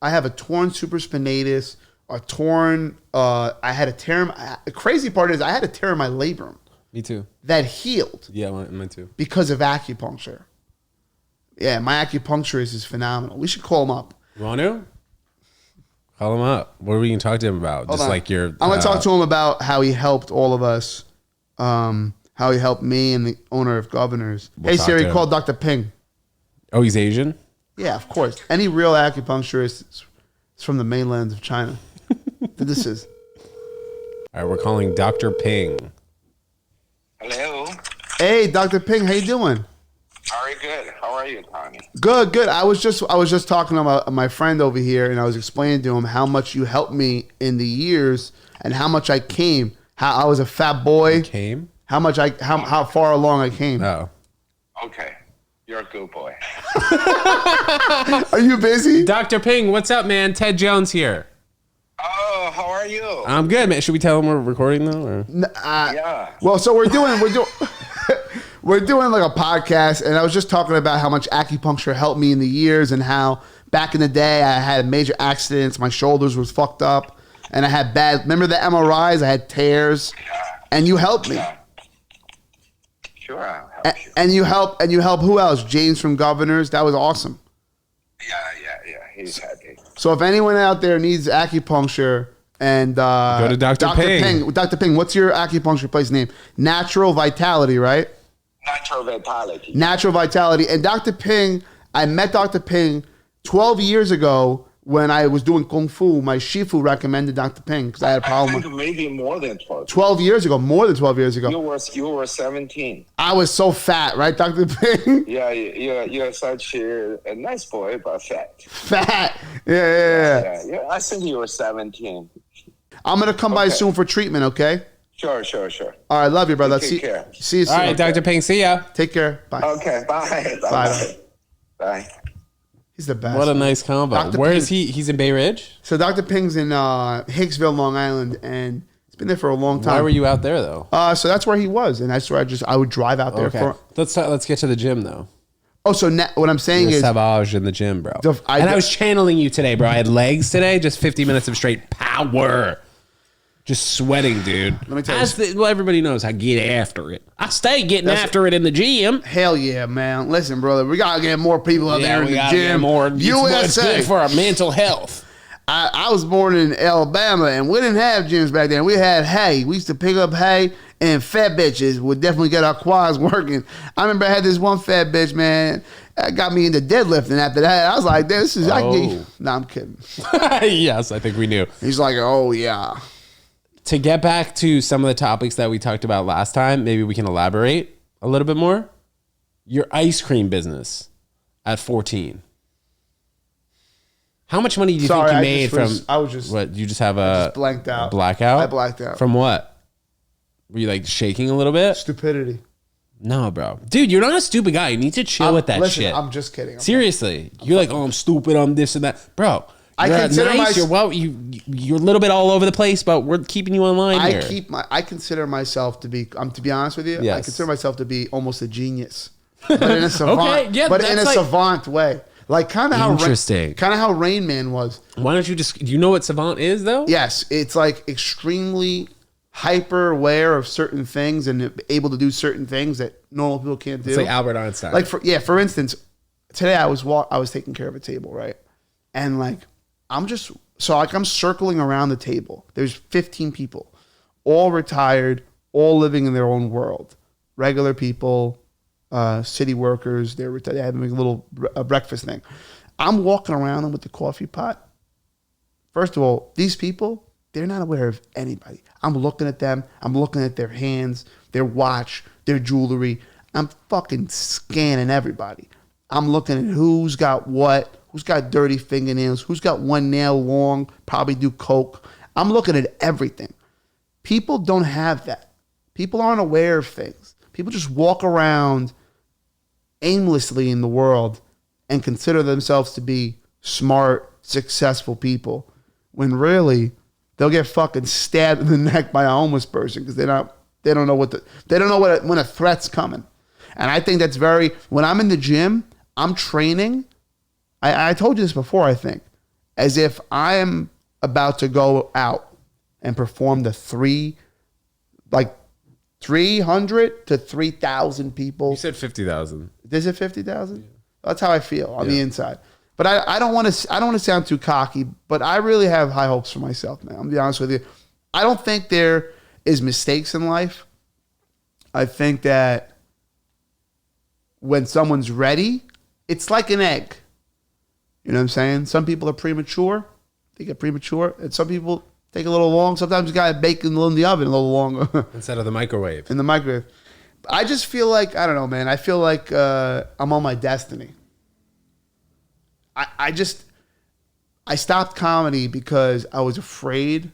I have a torn supraspinatus, I had a tear. The crazy part is I had a tear in my labrum.
Me too.
That healed.
Yeah, mine too.
Because of acupuncture. Yeah, my acupuncturist is phenomenal. We should call him up.
You want to? Call him up. What are we going to talk to him about?
I'm going to talk to him about how he helped all of us. How he helped me and the owner of Governors. Hey, Siri, call Dr. Ping.
Oh, he's Asian?
Yeah, of course. Any real acupuncturist is from the mainland of China. This is.
All right, we're calling Dr. Ping.
Hello.
Hey, Dr. Ping, how you doing?
Very good. How are you, Tommy?
Good. I was just talking to my friend over here, and I was explaining to him how much you helped me in the years and how much I came. How I was a fat boy.
You came?
How far along I came.
Oh.
Okay. You're a good boy.
Are you busy?
Dr. Ping, what's up, man? Ted Jones here.
Oh, how are you?
I'm good, man. Should we tell him we're recording though? Or?
Yeah.
Well, so we're doing we're doing like a podcast, and I was just talking about how much acupuncture helped me in the years, and how back in the day I had major accidents, my shoulders was fucked up, and I had remember the MRIs? I had tears, and you helped me.
Yeah. Sure, I'll help
And you help who else? James from Governors. That was awesome.
Yeah. He's happy.
So if anyone out there needs acupuncture and
go to Dr. Ping.
Dr. Ping, what's your acupuncture place name? Natural Vitality, right?
Natural vitality.
Natural Vitality. And Dr. Ping, I met Dr. Ping 12 years ago when I was doing Kung Fu. My Shifu recommended Dr. Ping because I had a problem.
I think maybe more than 12.
12 years ago, more than 12 years ago.
You were 17.
I was so fat, right, Dr. Ping?
Yeah, you're such a nice boy, but fat.
Fat. Yeah.
Yeah. I think you were 17.
I'm going to come by soon for treatment, okay?
Sure.
All right, love you, brother.
Take care.
See you soon.
All right, Dr. Ping, see ya.
Take care. Bye.
Okay, bye. Bye.
He's the best.
What a nice combo.
Dr.
Where
Ping.
is he? He's in Bay Ridge?
So Dr. Ping's in Hicksville, Long Island, and he's been there for a long time.
Why were you out there, though?
So that's where he was, and that's where I would drive out there
Okay.
for.
Let's get to the gym, though.
Oh, so what I'm saying is,
Savage in the gym, bro.
I
I was channeling you today, bro. I had legs today, just 50 minutes of straight power. Just sweating, dude.
Let me tell you.
Well, everybody knows I get after it. I stay getting after it in the gym.
hell yeah, man. Listen, brother, we gotta get more people out there in the gym.
It's
USA.
good for our mental health.
I was born in Alabama, and we didn't have gyms back then. We had hay. We used to pick up hay, and fat bitches would definitely get our quads working. I remember I had this one fat bitch, man. That got me into deadlifting after that. I was like, this is... I'm kidding.
Yes, I think we knew.
He's like, oh, yeah.
To get back to some of the topics that we talked about last time, maybe we can elaborate a little bit more. Your ice cream business at 14. How much money do you think you made from... What, you just have a...
just blanked out.
A blackout?
I blacked out.
From what? Were you like shaking a little bit?
Stupidity.
No, bro. Dude, you're not a stupid guy. You need to chill with that shit.
I'm just kidding.
Seriously. You're like, oh, I'm stupid. I'm this and that. Bro,
I
you're
consider
nice. You're a little bit all over the place, but we're keeping you online here.
I consider myself to be... to be honest with you,
Yes.
I consider myself to be almost a genius. But in a savant,
Okay, yeah,
but in a
that's
savant way. Like kind of how
Interesting.
Kind of how Rain Man was.
Why don't you just... Do you know what Savant is, though?
Yes, it's like extremely hyper aware of certain things and able to do certain things that normal people can't do.
It's like Albert Einstein.
Like for instance, today I was taking care of a table, right? And like I'm circling around the table. There's 15 people, all retired, all living in their own world. Regular people, city workers, they're having a little breakfast thing. I'm walking around them with the coffee pot. First of all, these people, they're not aware of anybody. I'm looking at them. I'm looking at their hands, their watch, their jewelry. I'm fucking scanning everybody. I'm looking at who's got what, who's got dirty fingernails, who's got one nail long, probably do coke. I'm looking at everything. People don't have that. People aren't aware of things. People just walk around aimlessly in the world and consider themselves to be smart, successful people, when really they'll get fucking stabbed in the neck by a homeless person because they don't know when a threat's coming. And I think that's when I'm in the gym, I'm training. I told you this before, I think, as if I am about to go out and perform the 300 to 3,000 people.
You said 50,000.
Is it 50,000? Yeah. That's how I feel on the inside. But I don't want to sound too cocky, but I really have high hopes for myself, man. I'm gonna be honest with you. I don't think there is mistakes in life. I think that when someone's ready, it's like an egg. You know what I'm saying? Some people are premature. They get premature. And some people take a little long. Sometimes you got to bake in the oven a little longer.
Instead of the microwave.
In the microwave. I just feel like, I don't know, man. I feel like I'm on my destiny. I stopped comedy because I was afraid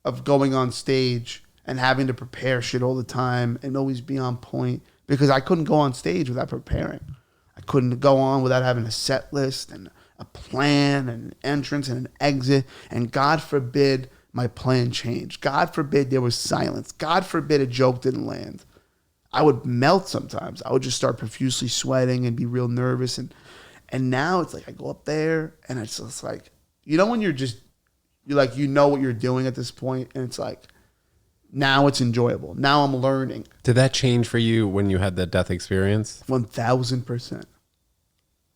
of going on stage and having to prepare shit all the time and always be on point, because I couldn't go on stage without preparing. I couldn't go on without having a set list and a plan and an entrance and an exit. And God forbid my plan changed. God forbid there was silence. God forbid a joke didn't land. I would melt sometimes. I would just start profusely sweating and be real nervous. And now it's like I go up there and it's just like, you know when you're like, you know what you're doing at this point, and it's like, Now it's enjoyable. Now I'm learning.
Did that change for you when you had the death experience?
1000%.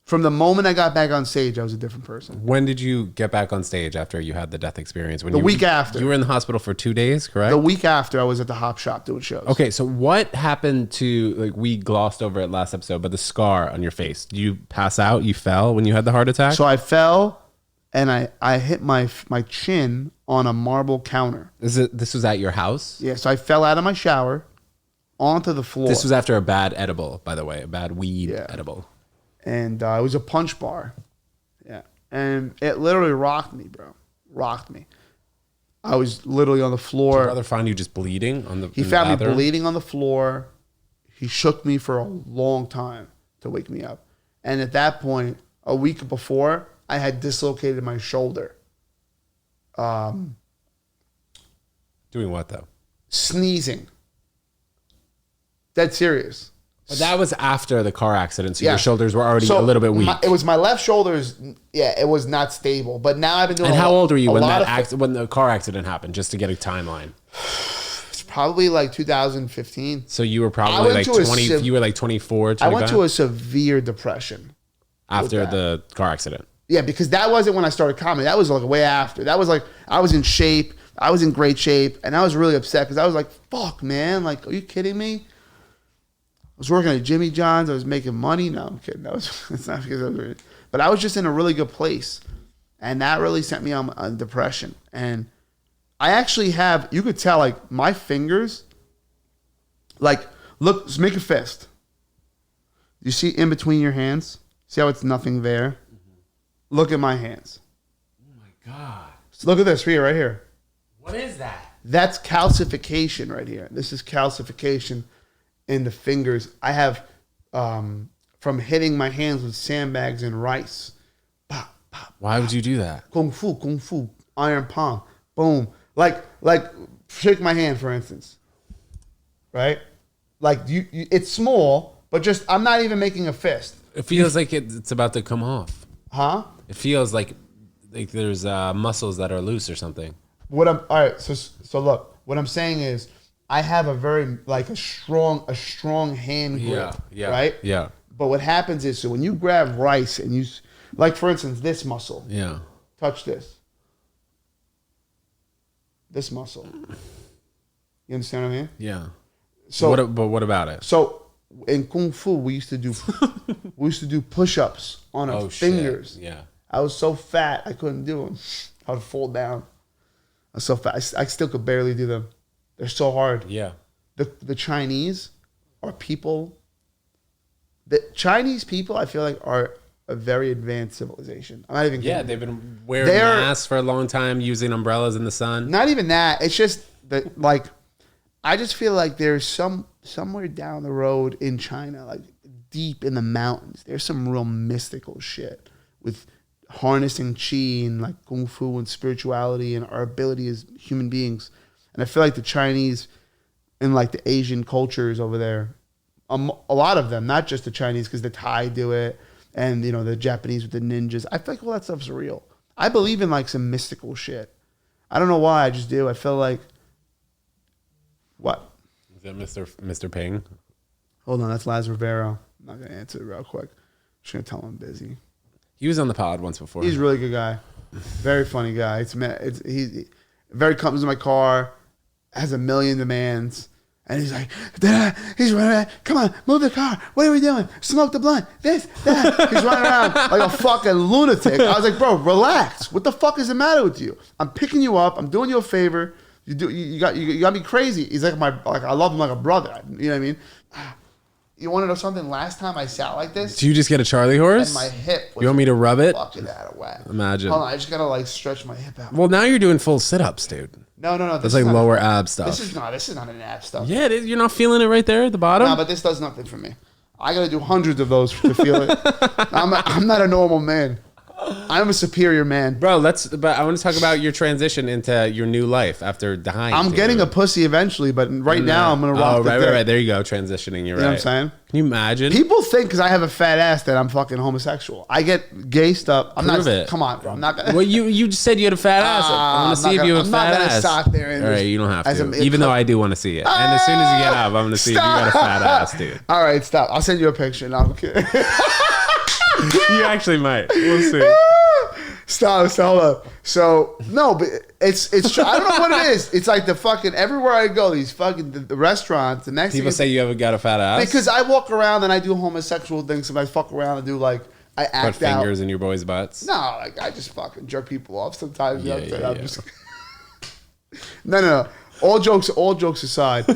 From the moment I got back on stage, I was a different person.
When did you get back on stage after you had the death experience? When
The week after.
You were in the hospital for 2 days, correct?
The week after, I was at the Hop Shop doing shows.
Okay, so what happened to, like, we glossed over it last episode, but the scar on your face? Did you pass out? You fell when you had the heart attack?
So I fell, and I hit my chin on a marble counter.
This was at your house?
Yeah, so I fell out of my shower onto the floor.
This was after a bad edible, by the way, a bad weed
Yeah.
edible.
And it was a punch bar. Yeah. And it literally rocked me, bro. Rocked me. I was literally on the floor.
Did your brother find you just bleeding on the
He found me bleeding on the floor. He shook me for a long time to wake me up. And at that point, a week before, I had dislocated my shoulder.
Doing what, though?
Sneezing. Dead serious.
But that was after the car accident, so
Yeah.
your shoulders were already a little bit weak.
It was my left shoulders. Yeah, it was not stable. But now I've been doing.
And how old were you when
that
when the car accident happened? Just to get a timeline.
It's probably like 2015.
So you were probably
went
like
to a
20. You were like 24, 25?
I went to a severe depression
after the car accident.
Yeah, because that wasn't when I started comedy. That was like way after. That was like I was in shape. I was in great shape, and I was really upset because I was like, "Fuck, man! Like, are you kidding me?" I was working at Jimmy John's. I was making money. No, I'm kidding. It's not because I was really, but I was just in a really good place, and that really sent me on depression. And I actually have, you could tell, like my fingers, like look, just make a fist. You see in between your hands? See how it's nothing there? Mm-hmm. Look at my hands.
Oh my God!
So look at this here, right here.
What is that?
That's calcification right here. This is calcification in the fingers. I have from hitting my hands with sandbags and rice. Pop, pop.
Why would you do that?
Kung fu, iron palm, boom. Like shake my hand, for instance. Right? Like you it's small, but just I'm not even making a fist.
It feels like it's about to come off.
Huh?
It feels like there's muscles that are loose or something.
All right, so look, what I'm saying is I have a very like a strong hand grip,
Yeah.
right?
Yeah.
But what happens is, so when you grab rice and you, like for instance, this muscle,
Yeah.
touch this muscle. You understand what I mean?
Yeah.
So,
but what about it?
so in Kung Fu, we used to do push-ups on our fingers.
Shit. Yeah.
I was so fat I couldn't do them. I would fall down. I was so fat. I still could barely do them. They're so hard.
Yeah.
The Chinese are people. The Chinese people, I feel like, are a very advanced civilization. I'm not even kidding.
Yeah, they've been wearing masks for a long time, using umbrellas in the sun.
Not even that. It's just that, like, I just feel like there's somewhere down the road in China, like deep in the mountains, there's some real mystical shit with harnessing chi and like kung fu and spirituality and our ability as human beings. And I feel like the Chinese and like the Asian cultures over there, a lot of them, not just the Chinese, because the Thai do it, and you know the Japanese with the ninjas. I feel like all that stuff's real. I believe in like some mystical shit. I don't know why, I just do. I feel like what?
Is that Mr. Ping?
Hold on, that's Laz Rivero. I'm not gonna answer it real quick. Just gonna tell him I'm busy.
He was on the pod once before.
He's a really good guy, very funny guy. He very comes in my car, has a million demands. And he's like, he's running around. Come on, move the car. What are we doing? Smoke the blunt. This, that. He's running around like a fucking lunatic. I was like, bro, relax. What the fuck is the matter with you? I'm picking you up. I'm doing you a favor. You got me crazy. He's like I love him like a brother. You know what I mean? You want to know something? Last time I sat like this,
Do you just get a Charlie horse?
and my hip was
You want me to rub it?
fucking out of whack.
Imagine.
Hold on, I just gotta like stretch my hip out.
Well, now you're doing full sit-ups, dude.
No.
That's
This
like
is not
lower ab stuff.
This is not an ab stuff.
Yeah, it is. You're not feeling it right there at the bottom?
No, but this does nothing for me. I got to do hundreds of those to feel it. I'm not a normal man. I'm a superior man.
Bro, but I want to talk about your transition into your new life after dying.
I'm getting a pussy eventually, but right now I'm going to rock
right. There you go. Transitioning. You're right.
You know what I'm saying?
Can you imagine?
People think because I have a fat ass that I'm fucking homosexual. I get gay stuff. I'm
Prove
not.
it.
Come on, bro. I'm not gonna.
Well, you just said you had a fat ass. I want to see if you have a fat ass.
I'm not gonna stop there. And
all right, you don't have to. Even though I do want to see it. And as soon as you get up, I'm going to see if you got a fat ass, dude.
All right, stop. I'll send you a picture. No, I'm kidding.
You actually might. We'll see.
Stop. Hold up. So no, but it's I don't know what it is. It's like the fucking everywhere I go, these fucking the restaurants. The next
people say you haven't got a fat ass
because I walk around and I do homosexual things. Sometimes I fuck around and do like I act
put fingers in your boys' butts.
No, like I just fucking jerk people off sometimes.
Yeah.
Just no. All jokes aside.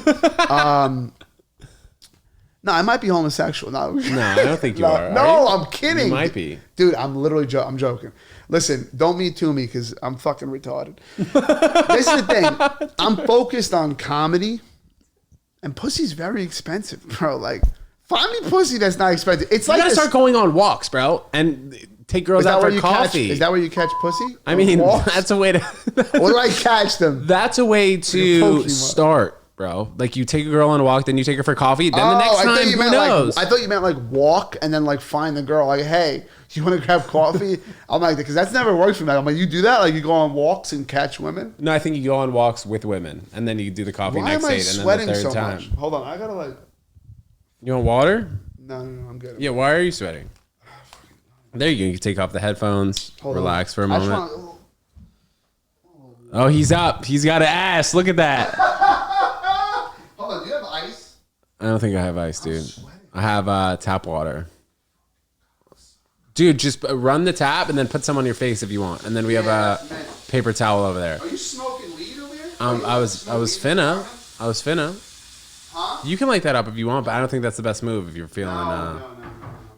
No, I might be homosexual. No,
I don't think you are.
No, I'm kidding.
You might be.
Dude, I'm literally I'm joking. Listen, don't me too me because I'm fucking retarded. This is the thing. I'm focused on comedy, and pussy's very expensive, bro. Like, find me pussy that's not expensive. It's like
you gotta start going on walks, bro, and take girls out for coffee.
Is that where you catch pussy?
I mean, that's a way to.
Where do I catch them?
That's a way to start. Bro, like you take a girl on a walk, then you take her for coffee. Then the next time, who knows?
I thought you meant like walk and then like find the girl. Like, hey, you want to grab coffee? I'm like, because that's never worked for me. I'm like, you do that? Like you go on walks and catch women?
No, I think you go on walks with women, and then you do the coffee next date, and then the third time.
Much? Hold on, I gotta like.
You want water?
No, I'm good.
Yeah, why are you sweating? There you go. You can take off the headphones, relax for a moment. Oh, he's up. He's got an ass. Look at that.
Do you have ice?
I don't think I have ice, dude. I have tap water. Dude, just run the tap and then put some on your face if you want. And then we have a paper towel over there.
Are you smoking weed over here?
I was finna. Huh? You can light that up if you want, but I don't think that's the best move if you're feeling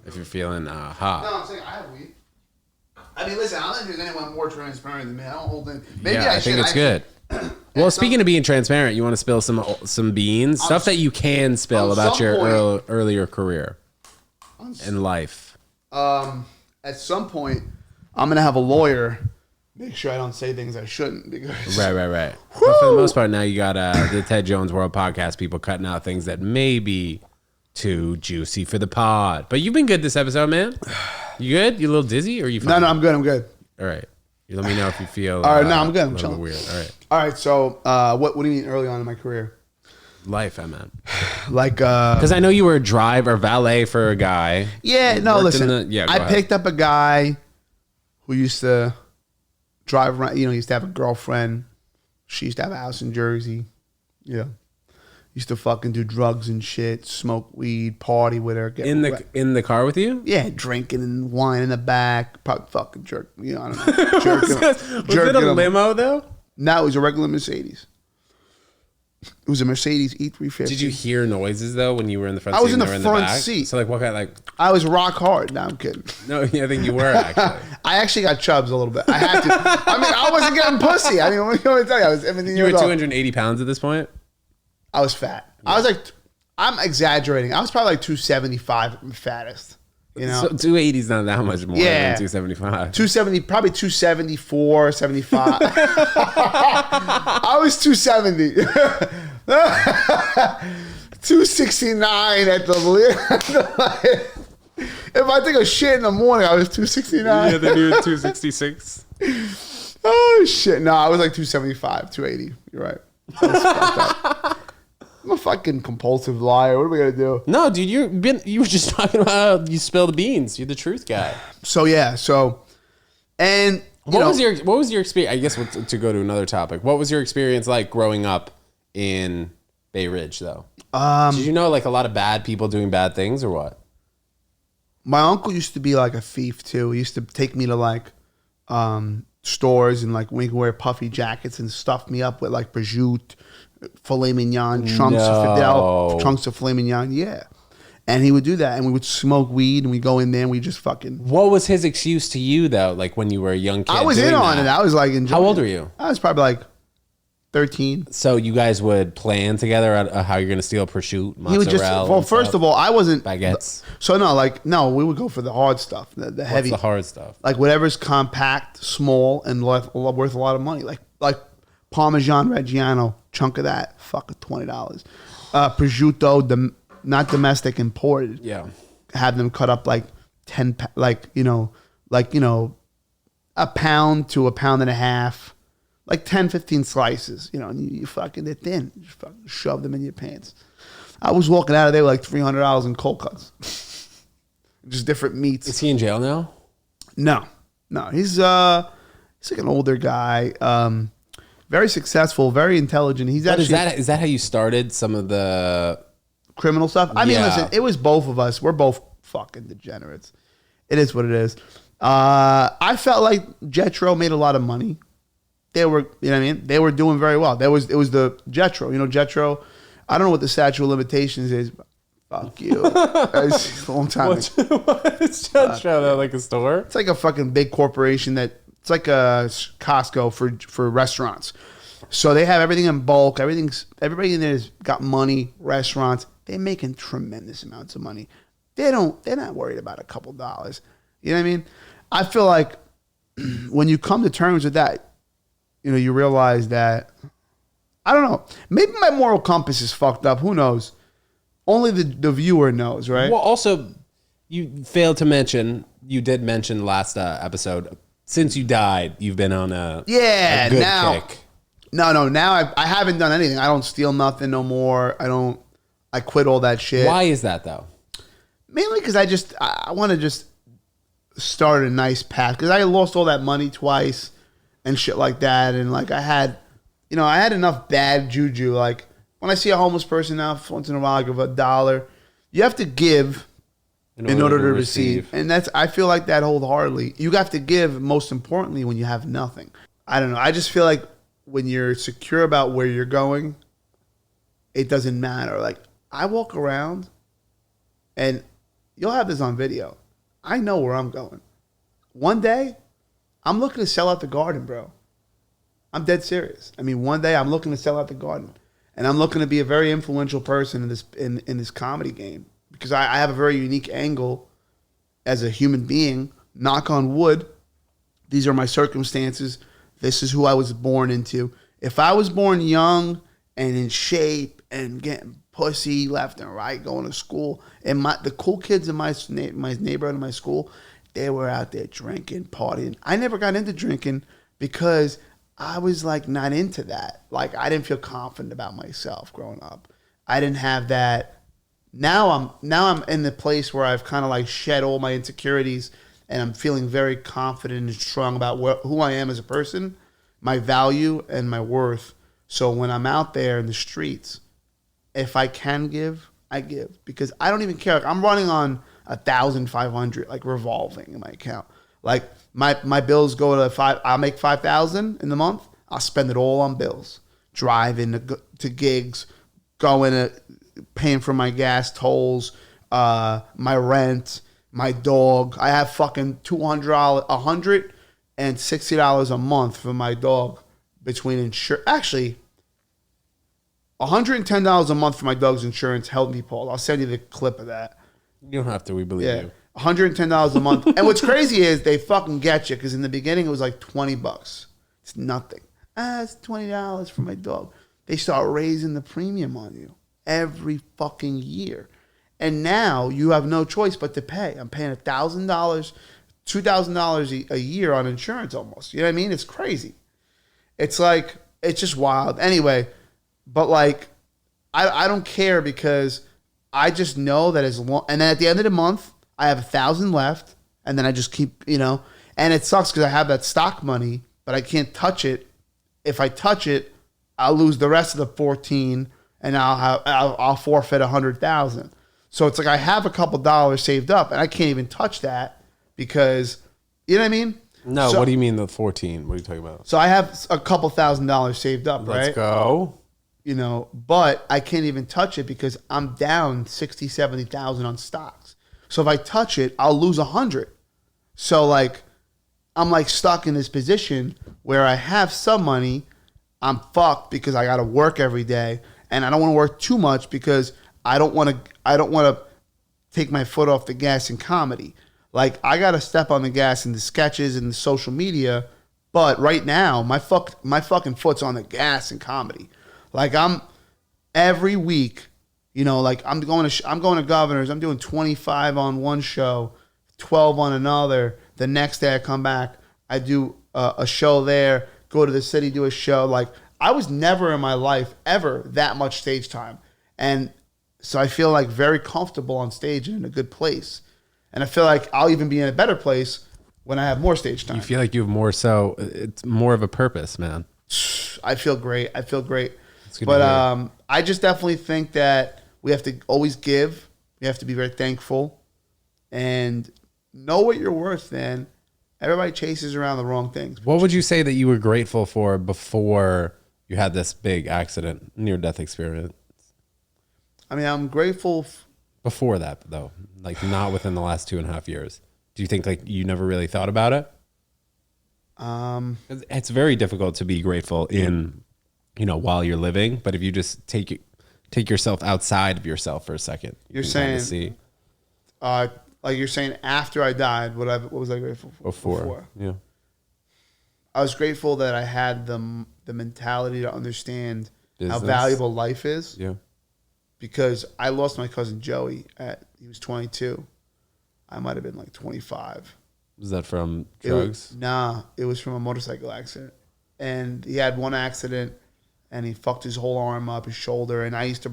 if you're feeling hot.
No, I'm saying I have weed. I mean, listen, I don't think there's anyone more transparent than me. I don't hold in. Maybe
I think it's good. Well, speaking of being transparent, you want to spill some beans, stuff that you can spill about your earlier career in life.
At some point, I'm gonna have a lawyer make sure I don't say things I shouldn't. Because
right. But for the most part, now you got the Ted Jones World podcast people cutting out things that may be too juicy for the pod. But you've been good this episode, man. You good? You a little dizzy, or you fine?
No, I'm good.
All right. You let me know if you feel.
All right, no, I'm good. I'm
chilling. Weird.
All right. So, what do you mean early on in my career?
Life, I meant.
Like,
because I know you were a driver, valet for a guy.
Yeah, no, listen. I picked up a guy who used to drive around. You know, he used to have a girlfriend. She used to have a house in Jersey. Yeah. Used to fucking do drugs and shit, smoke weed, party with her.
In the car with you?
Yeah, drinking and wine in the back. Probably fucking jerk. You know, I don't know. Jerking
was it a limo though?
No, it was a regular Mercedes. It was a Mercedes E350.
Did you hear noises though when you were in the front seat?
I was in the front seat.
So like what kind of
I was rock hard. No, I'm kidding.
No, I think you were actually.
I actually got chubs a little bit. I had to. I mean, I wasn't getting pussy. I mean, what do you want me to tell you? I was 17 years old.
You were 280 pounds at this point?
I was fat. Yeah. I was like, I'm exaggerating. I was probably like 275 at my fattest. You know,
so 280 is not that much more than 275.
270, probably 274, 75. I was 270. 269 at the if I take a shit in the morning, I was 269.
Yeah, then you were 266.
Oh shit! No, I was like 275, 280. You're right. I'm a fucking compulsive liar. What are we gonna do?
No, dude, you were just talking about how you spill the beans. You're the truth guy.
So yeah, and
what was your experience? I guess to go to another topic. What was your experience like growing up in Bay Ridge, though? Did you know like a lot of bad people doing bad things, or what?
My uncle used to be like a thief too. He used to take me to like stores and like we could wear puffy jackets and stuff me up with like prosciutto, filet mignon, chunks of filet mignon. Yeah. And he would do that and we would smoke weed and we go in there and we just fucking.
What was his excuse to you though? Like when you were a young kid?
I was in on it. I was like,
how old were you?
I was probably like 13.
So you guys would plan together on how you're going to steal prosciutto, mozzarella.
He would just, well, first of all, I wasn't.
Baguettes.
So no, we would go for the hard stuff, the heavy.
What's the hard stuff?
Like whatever's compact, small, and worth a lot of money. Like Parmesan Reggiano, chunk of that, fucking $20. Prosciutto, not domestic, imported.
Yeah.
Have them cut up like 10, a pound to a pound and a half. Like 10, 15 slices, and you fucking, they're thin. You just fucking shove them in your pants. I was walking out of there with like $300 in cold cuts. Just different meats.
Is he in jail now?
No. He's like an older guy. Very successful, very intelligent. He's
But
actually
is that how you started some of the
criminal stuff? I mean,
Yeah.
listen, it was both of us. We're both fucking degenerates. It is what it is. I felt like Jetro made a lot of money. They were, you know what I mean? They were doing very well. It was the Jetro. Jetro, I don't know what the statute of limitations is. But fuck you. It's a long time ago.
What is Jetro? Like a store?
It's like a fucking big corporation it's like a Costco for restaurants. So they have everything in bulk. Everybody in there's got money, restaurants. They're making tremendous amounts of money. They're not worried about a couple dollars. You know what I mean? I feel like when you come to terms with that, you realize that, I don't know, maybe my moral compass is fucked up. Who knows? Only the viewer knows, right?
Well, also, you did mention last episode, since you died, you've been on a good kick.
No, now I haven't done anything. I don't steal nothing no more. I quit all that shit.
Why is that, though?
Mainly because I want to just start a nice path. Because I lost all that money twice and shit like that. And like I had enough bad juju. Like when I see a homeless person now, once in a while I give $1. You have to give in order to receive. And I feel like that wholeheartedly. You have to give most importantly when you have nothing. I don't know. I just feel like when you're secure about where you're going, it doesn't matter. Like I walk around and you'll have this on video. I know where I'm going. One day, I'm looking to sell out the garden, bro. I'm dead serious. I mean, one day I'm looking to sell out the garden. And I'm looking to be a very influential person in this comedy game. Because I have a very unique angle as a human being. Knock on wood. These are my circumstances. This is who I was born into. If I was born young and in shape and getting pussy left and right, going to school, and the cool kids in my neighborhood and my school, they were out there drinking, partying. I never got into drinking because I was like not into that. Like I didn't feel confident about myself growing up. I didn't have that. Now I'm in the place where I've kind of like shed all my insecurities and I'm feeling very confident and strong about who I am as a person, my value and my worth. So when I'm out there in the streets, if I can give, I give because I don't even care. Like I'm running on 1,500, like revolving in my account. Like my bills go to I'll make 5,000 in the month. I'll spend it all on bills, driving to gigs, paying for my gas tolls, my rent, my dog. I have fucking $160 a month for my dog between insurance. Actually, $110 a month for my dog's insurance. Help me, Paul. I'll send you the clip of that.
You don't have to. We believe you.
$110 a month. And what's crazy is they fucking get you because in the beginning it was like $20. It's nothing. It's $20 for my dog. They start raising the premium on you every fucking year. And now you have no choice but to pay. I'm paying $1,000, $2,000 a year on insurance almost. You know what I mean? It's crazy. It's like, it's just wild. Anyway, but like, I don't care because I just know that as long, and then at the end of the month, I have 1,000 left, and then I just keep, and it sucks because I have that stock money, but I can't touch it. If I touch it, I'll lose the rest of the 14, and I'll forfeit 100,000. So it's like I have a couple dollars saved up, and I can't even touch that because, you know what I mean?
No, what do you mean the 14? What are you talking about?
So I have a couple $1,000 saved up, right?
Let's go.
But I can't even touch it because I'm down 60, 70,000 on stocks. So if I touch it, I'll lose 100. So like, I'm like stuck in this position where I have some money I'm fucked because I got to work every day, and I don't want to work too much because I don't want to take my foot off the gas in comedy. Like, I got to step on the gas in the sketches and the social media, but right now my fucking foot's on the gas in comedy. Like, I'm every week, you know, like I'm going to Governors. I'm doing 25 on one show, 12 on another. The next day I come back, I do a show there, go to the city, do a show. Like, I was never in my life ever that much stage time. And so I feel like very comfortable on stage and in a good place. And I feel like I'll even be in a better place when I have more stage time.
You feel like you have more, so it's more of a purpose, man.
I feel great. I feel great.
Good
But I just definitely think that we have to always give. We have to be very thankful and know what you're worth, man. Everybody chases around the wrong things.
What would you say that you were grateful for before you had this big accident, near-death experience?
I mean, I'm grateful.
Before that, though, like not within the last 2.5 years. Do you think like you never really thought about it? It's very difficult to be grateful in, you know, while you're living. But if you just take yourself outside of yourself for a second,
You're
you can
saying, like you're saying, after I died, what was I grateful for?
before. Yeah.
I was grateful that I had the mentality to understand how
Business.
valuable life is.
Yeah.
Because I lost my cousin Joey he was 22. I might have been like 25.
Was that from drugs?
It was from a motorcycle accident. And he had one accident and he fucked his whole arm up, his shoulder. And I used to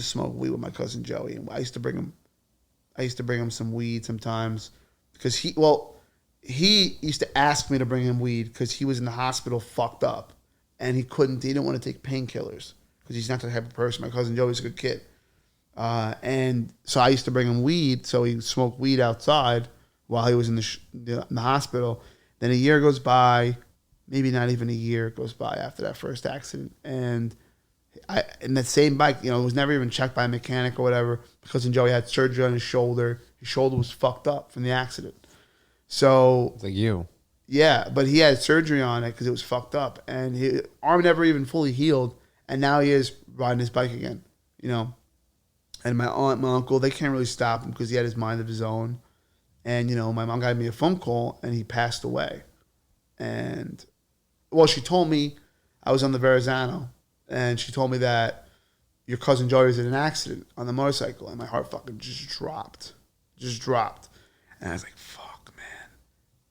smoke weed with my cousin Joey. And I used to bring him some weed sometimes. Because he used to ask me to bring him weed because he was in the hospital fucked up. And he didn't want to take painkillers. Because he's not that type of person. My cousin Joey's a good kid. And so I used to bring him weed, so he smoked weed outside while he was in the hospital. Then a year goes by, maybe not even a year goes by after that first accident. And that same bike, you know, it was never even checked by a mechanic or whatever. My cousin Joey had surgery on his shoulder. His shoulder was fucked up from the accident. So
It's like you.
yeah, but he had surgery on it because it was fucked up. And his arm never even fully healed. And now he is riding his bike again, you know. And my aunt, my uncle, they can't really stop him because he had his mind of his own. And, you know, my mom got me a phone call and he passed away. And, well, she told me I was on the Verrazano. And she told me that your cousin Joey was in an accident on the motorcycle. And my heart fucking just dropped. And I was like, fuck, man.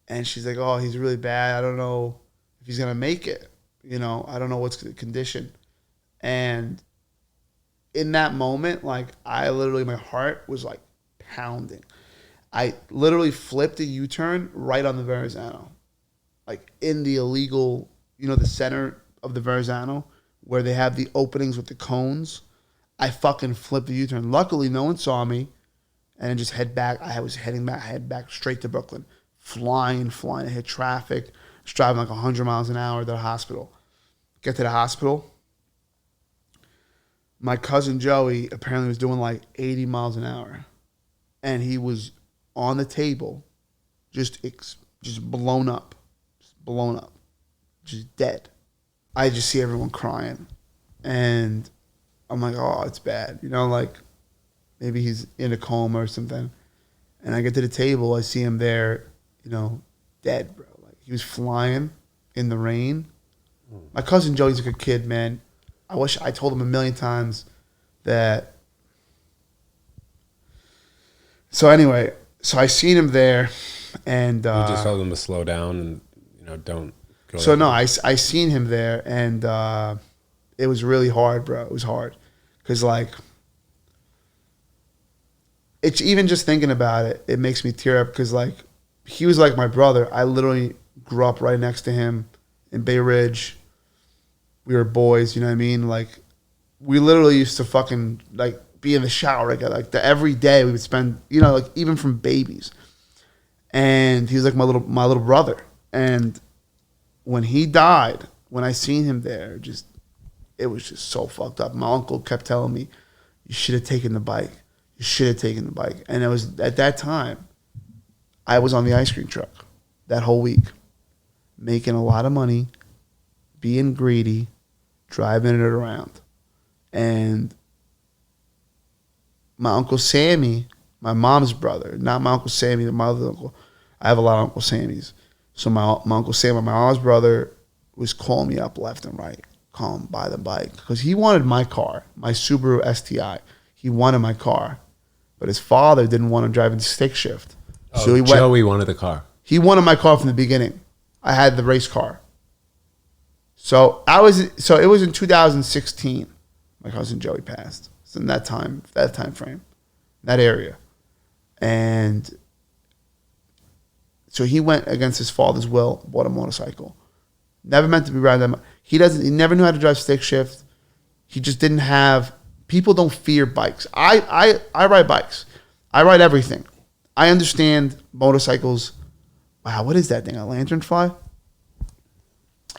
And she's like, oh, he's really bad. I don't know if he's going to make it. You know, I don't know what's the condition. And in that moment, like, my heart was like pounding. I literally flipped a U-turn right on the Verrazano. Like in the illegal, you know, the center of the Verrazano where they have the openings with the cones. I fucking flipped the U-turn. Luckily, no one saw me. And just head back. I was head back straight to Brooklyn. Flying. I hit traffic. Just driving like 100 miles an hour to the hospital. Get to the hospital. My cousin Joey apparently was doing like 80 miles an hour. And he was on the table, just blown up. Just dead. I just see everyone crying. And I'm like, oh, it's bad. You know, like maybe he's in a coma or something. And I get to the table, I see him there, you know, dead, bro. Like he was flying in the rain. My cousin Joey's a good kid, man. I wish I told him a million times that. So anyway, so I seen him there, and
You just told him to slow down and, you know, don't go.
so no, I seen him there, and it was really hard, bro. It was hard because like it's even just thinking about it, it makes me tear up because like he was like my brother. I literally grew up right next to him in Bay Ridge. We were boys, you know what I mean? Like, we literally used to fucking, like, be in the shower together. Like, every day we would spend, you know, like, even from babies. And he was like my little brother. And when he died, when I seen him there, it was just so fucked up. My uncle kept telling me, you should have taken the bike. And it was, at that time, I was on the ice cream truck that whole week, making a lot of money, being greedy, driving it around. And my Uncle Sammy, my mom's brother, not my Uncle Sammy, my other uncle. I have a lot of Uncle Sammys. So my Uncle Sammy, my mom's brother, was calling me up left and right. Call him, buy the bike. Because he wanted my car, my Subaru STI. He wanted my car. But his father didn't want him driving stick shift. So he
Joey wanted the car.
He wanted my car from the beginning. I had the race car. So it was in 2016. My cousin Joey passed. It's in that time frame, that area. And so he went against his father's will, bought a motorcycle. Never meant to be riding that. He never knew how to drive stick shift. He just didn't have. People don't fear bikes. I ride bikes. I ride everything. I understand motorcycles. Wow, what is that thing? A lanternfly?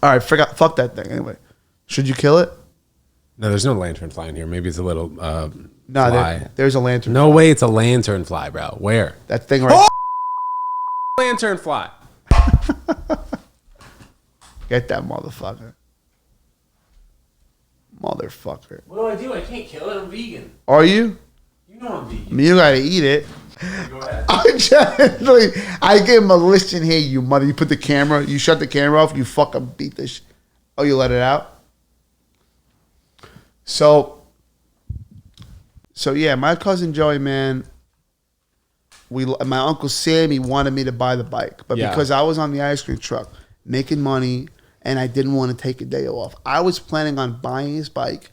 All right, fuck that thing. Anyway, should you kill it?
No, there's no lanternfly in here. Maybe it's a little
No,
fly.
there's a lantern.
No way, it's a lanternfly, bro. Where?
That thing right.
Lanternfly.
Get that motherfucker. Motherfucker.
What do? I can't kill it. I'm vegan.
Are you?
You know I'm vegan.
I mean, you gotta eat it.
Go ahead.
I gave him a listen here, you mother. You put the camera, you shut the camera off, you fucking beat this. Oh, you let it out? So yeah, my cousin Joey, man, my Uncle Sammy wanted me to buy the bike. But because I was on the ice cream truck making money and I didn't want to take a day off, I was planning on buying his bike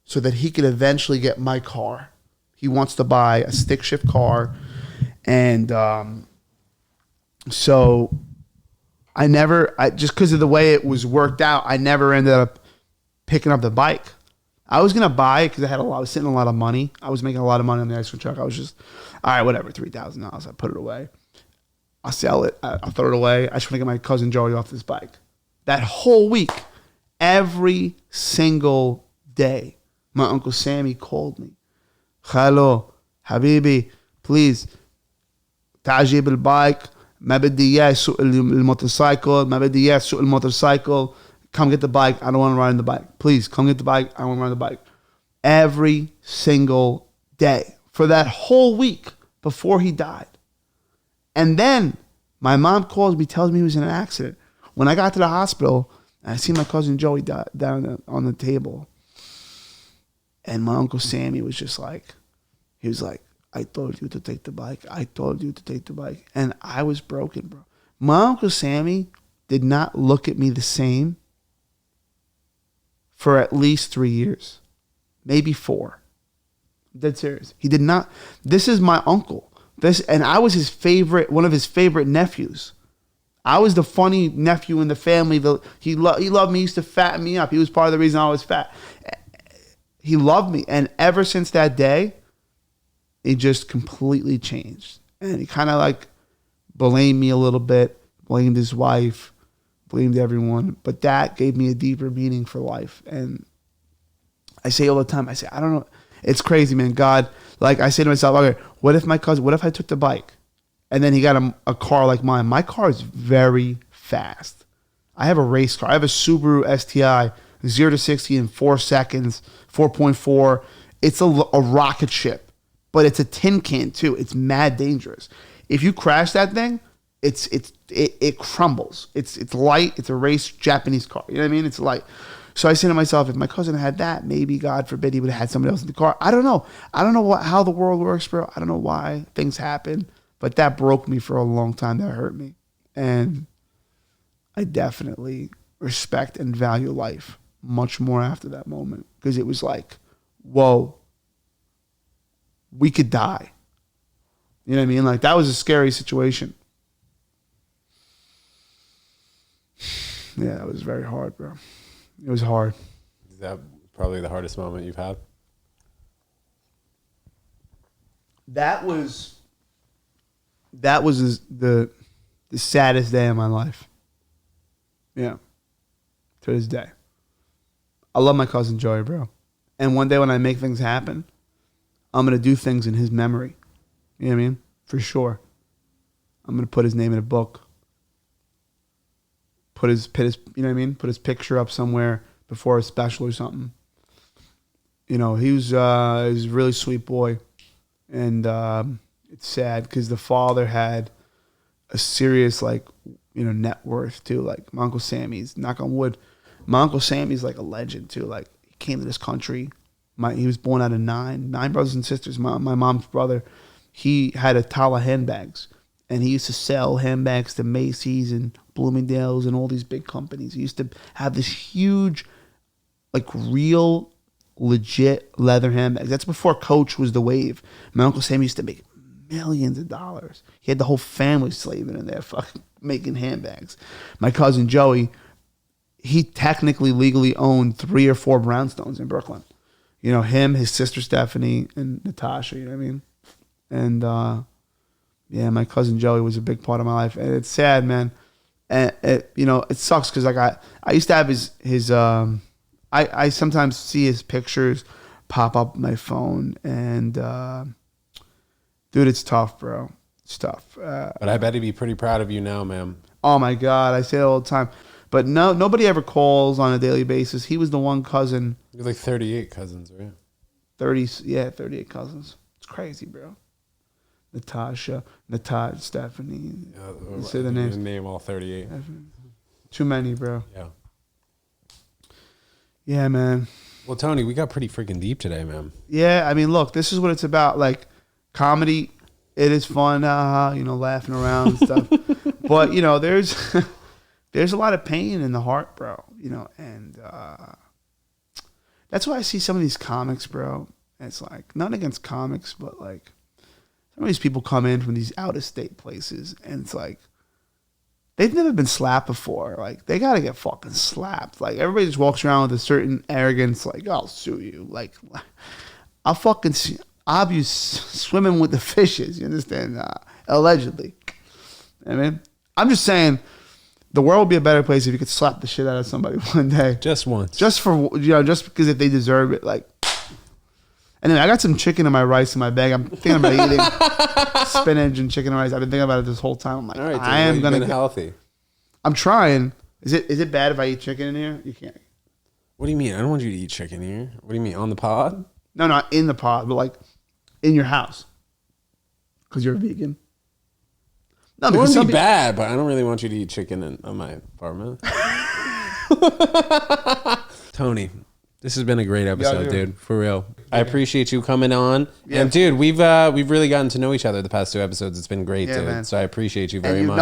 so that he could eventually get my car. He wants to buy a stick shift car. And so just because of the way it was worked out, I never ended up picking up the bike. I was going to buy it because I was sitting a lot of money. I was making a lot of money on the ice cream truck. I was just, all right, whatever, $3,000. I put it away. I'll sell it. I'll throw it away. I just want to get my cousin Joey off this bike. That whole week, every single day, my Uncle Sammy called me. Hello, Habibi, please, تعجب البايك ما بدي إياه يسوق الموتورسايكل ما بدي إياه يسوق الموتورسايكل. Come get the bike. I don't want to ride on the bike. Please, come get the bike. I don't want to ride on the bike. Every single day for that whole week before he died. And then my mom calls me, tells me he was in an accident. When I got to the hospital, I see my cousin Joey down on the table. And my Uncle Sammy was just like, he was like, I told you to take the bike. I told you to take the bike. And I was broken, bro. My Uncle Sammy did not look at me the same for at least 3 years, maybe 4. I'm dead serious. He did not. This is my uncle. And I was one of his favorite nephews. I was the funny nephew in the family. He loved me. He used to fatten me up. He was part of the reason I was fat. He loved me. And ever since that day, it just completely changed. And he kind of like blamed me a little bit, blamed his wife, blamed everyone. But that gave me a deeper meaning for life. And I say all the time, I don't know. It's crazy, man. God, like I say to myself, okay, what if I took the bike and then he got a car like mine? My car is very fast. I have a race car. I have a Subaru STI, 0 to 60 in 4 seconds, 4.4. It's a rocket ship, but it's a tin can too. It's mad dangerous. If you crash that thing, it crumbles. It's light. It's a race Japanese car. You know what I mean? It's light. So I say to myself, if my cousin had that, maybe God forbid he would have had somebody else in the car. I don't know. I don't know how the world works, bro. I don't know why things happen, but that broke me for a long time. That hurt me, and I definitely respect and value life much more after that moment because it was like, whoa, we could die. You know what I mean? Like that was a scary situation. Yeah, it was very hard, bro. It was hard.
Is that probably the hardest moment you've had?
That was the saddest day of my life. Yeah. To this day. I love my cousin Joey, bro. And one day when I make things happen, I'm going to do things in his memory. You know what I mean? For sure. I'm going to put his name in a book. put his you know what I mean, put his picture up somewhere before a special or something. You know, he was a really sweet boy, and it's sad because the father had a serious net worth too. Like my Uncle Sammy's, knock on wood, my Uncle Sammy's like a legend too. Like he came to this country. He was born out of nine brothers and sisters. My mom's brother, he had a Tala handbags, and he used to sell handbags to Macy's and Bloomingdale's and all these big companies. He used to have this huge, real, legit leather handbags. That's before Coach was the wave. My Uncle Sam used to make millions of dollars. He had the whole family slaving in there, fucking making handbags. My cousin Joey, he technically legally owned 3 or 4 brownstones in Brooklyn. You know, him, his sister Stephanie, and Natasha, you know what I mean? And my cousin Joey was a big part of my life. And it's sad, man. And it sucks because I used to have his I sometimes see his pictures pop up on my phone, and dude, it's tough, bro. It's tough.
But I bet he'd be pretty proud of you now, man.
Oh my God, I say it all the time. But nobody ever calls on a daily basis. He was the one cousin.
You're like 38 cousins, right?
38 cousins. It's crazy, bro. Natasha, Stephanie.
Yeah,
say the names.
Name all 38.
Too many, bro.
Yeah.
Yeah, man.
Well, Tony, we got pretty freaking deep today, man.
Yeah, I mean, look, this is what it's about. Like, comedy, it is fun, laughing around and stuff. But, there's a lot of pain in the heart, bro. And that's why I see some of these comics, bro. It's like, not against comics, but some of these people come in from these out-of-state places, and it's like, they've never been slapped before. Like, they got to get fucking slapped. Like, everybody just walks around with a certain arrogance, like, I'll sue you. Like, I'll be swimming with the fishes, you understand? Allegedly. I mean, I'm just saying, the world would be a better place if you could slap the shit out of somebody one day.
Just once.
Just because if they deserve it, like. Anyway, I got some chicken in my rice in my bag. I'm thinking about eating spinach and chicken and rice. I've been thinking about it this whole time. I'm like,
all right, dude,
I am going to
get healthy.
I'm trying. Is it bad if I eat chicken in here? You can't.
What do you mean? I don't want you to eat chicken here. What do you mean? On the pod?
No, not in the pod, but in your house. Because you're a vegan. No,
It
because
wouldn't be bad, but I don't really want you to eat chicken in my apartment. Tony, this has been a great episode, dude. For real. I appreciate you coming on. Yeah. And dude, we've really gotten to know each other the past 2 episodes. It's been great, dude. Man. So I appreciate you very much.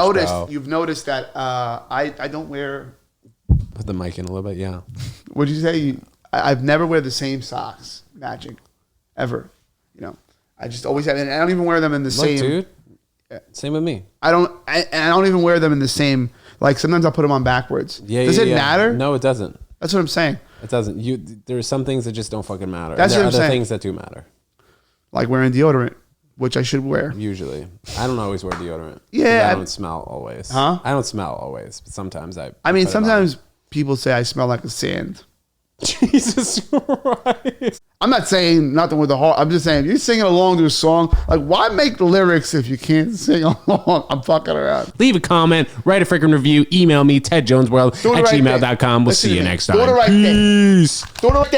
You've noticed that I don't wear.
Put the mic in a little bit, yeah.
What'd you say? I've never wear the same socks matching, ever. I just always have, and I don't even wear them in the same.
Dude. Yeah. Same with me.
I don't even wear them in the same. Like, sometimes I'll put them on backwards.
Yeah.
Does it matter?
No, it doesn't.
That's what I'm saying.
It doesn't. There are some things that just don't fucking matter.
That's what I'm saying.
There are other things that do matter.
Like wearing deodorant, which I should wear.
Usually. I don't always wear deodorant.
Yeah.
I don't smell always.
Huh?
I don't smell always, but sometimes I
mean, sometimes people say I smell like a sand.
Jesus Christ.
I'm not saying nothing with the heart. I'm just saying, if you're singing along to a song, like, why make the lyrics if you can't sing along? I'm fucking around.
Leave a comment, write a freaking review, email me, TEDJONESWORLD@gmail.com. We'll see you next time.
Do it right there.
Peace.
Do it right there.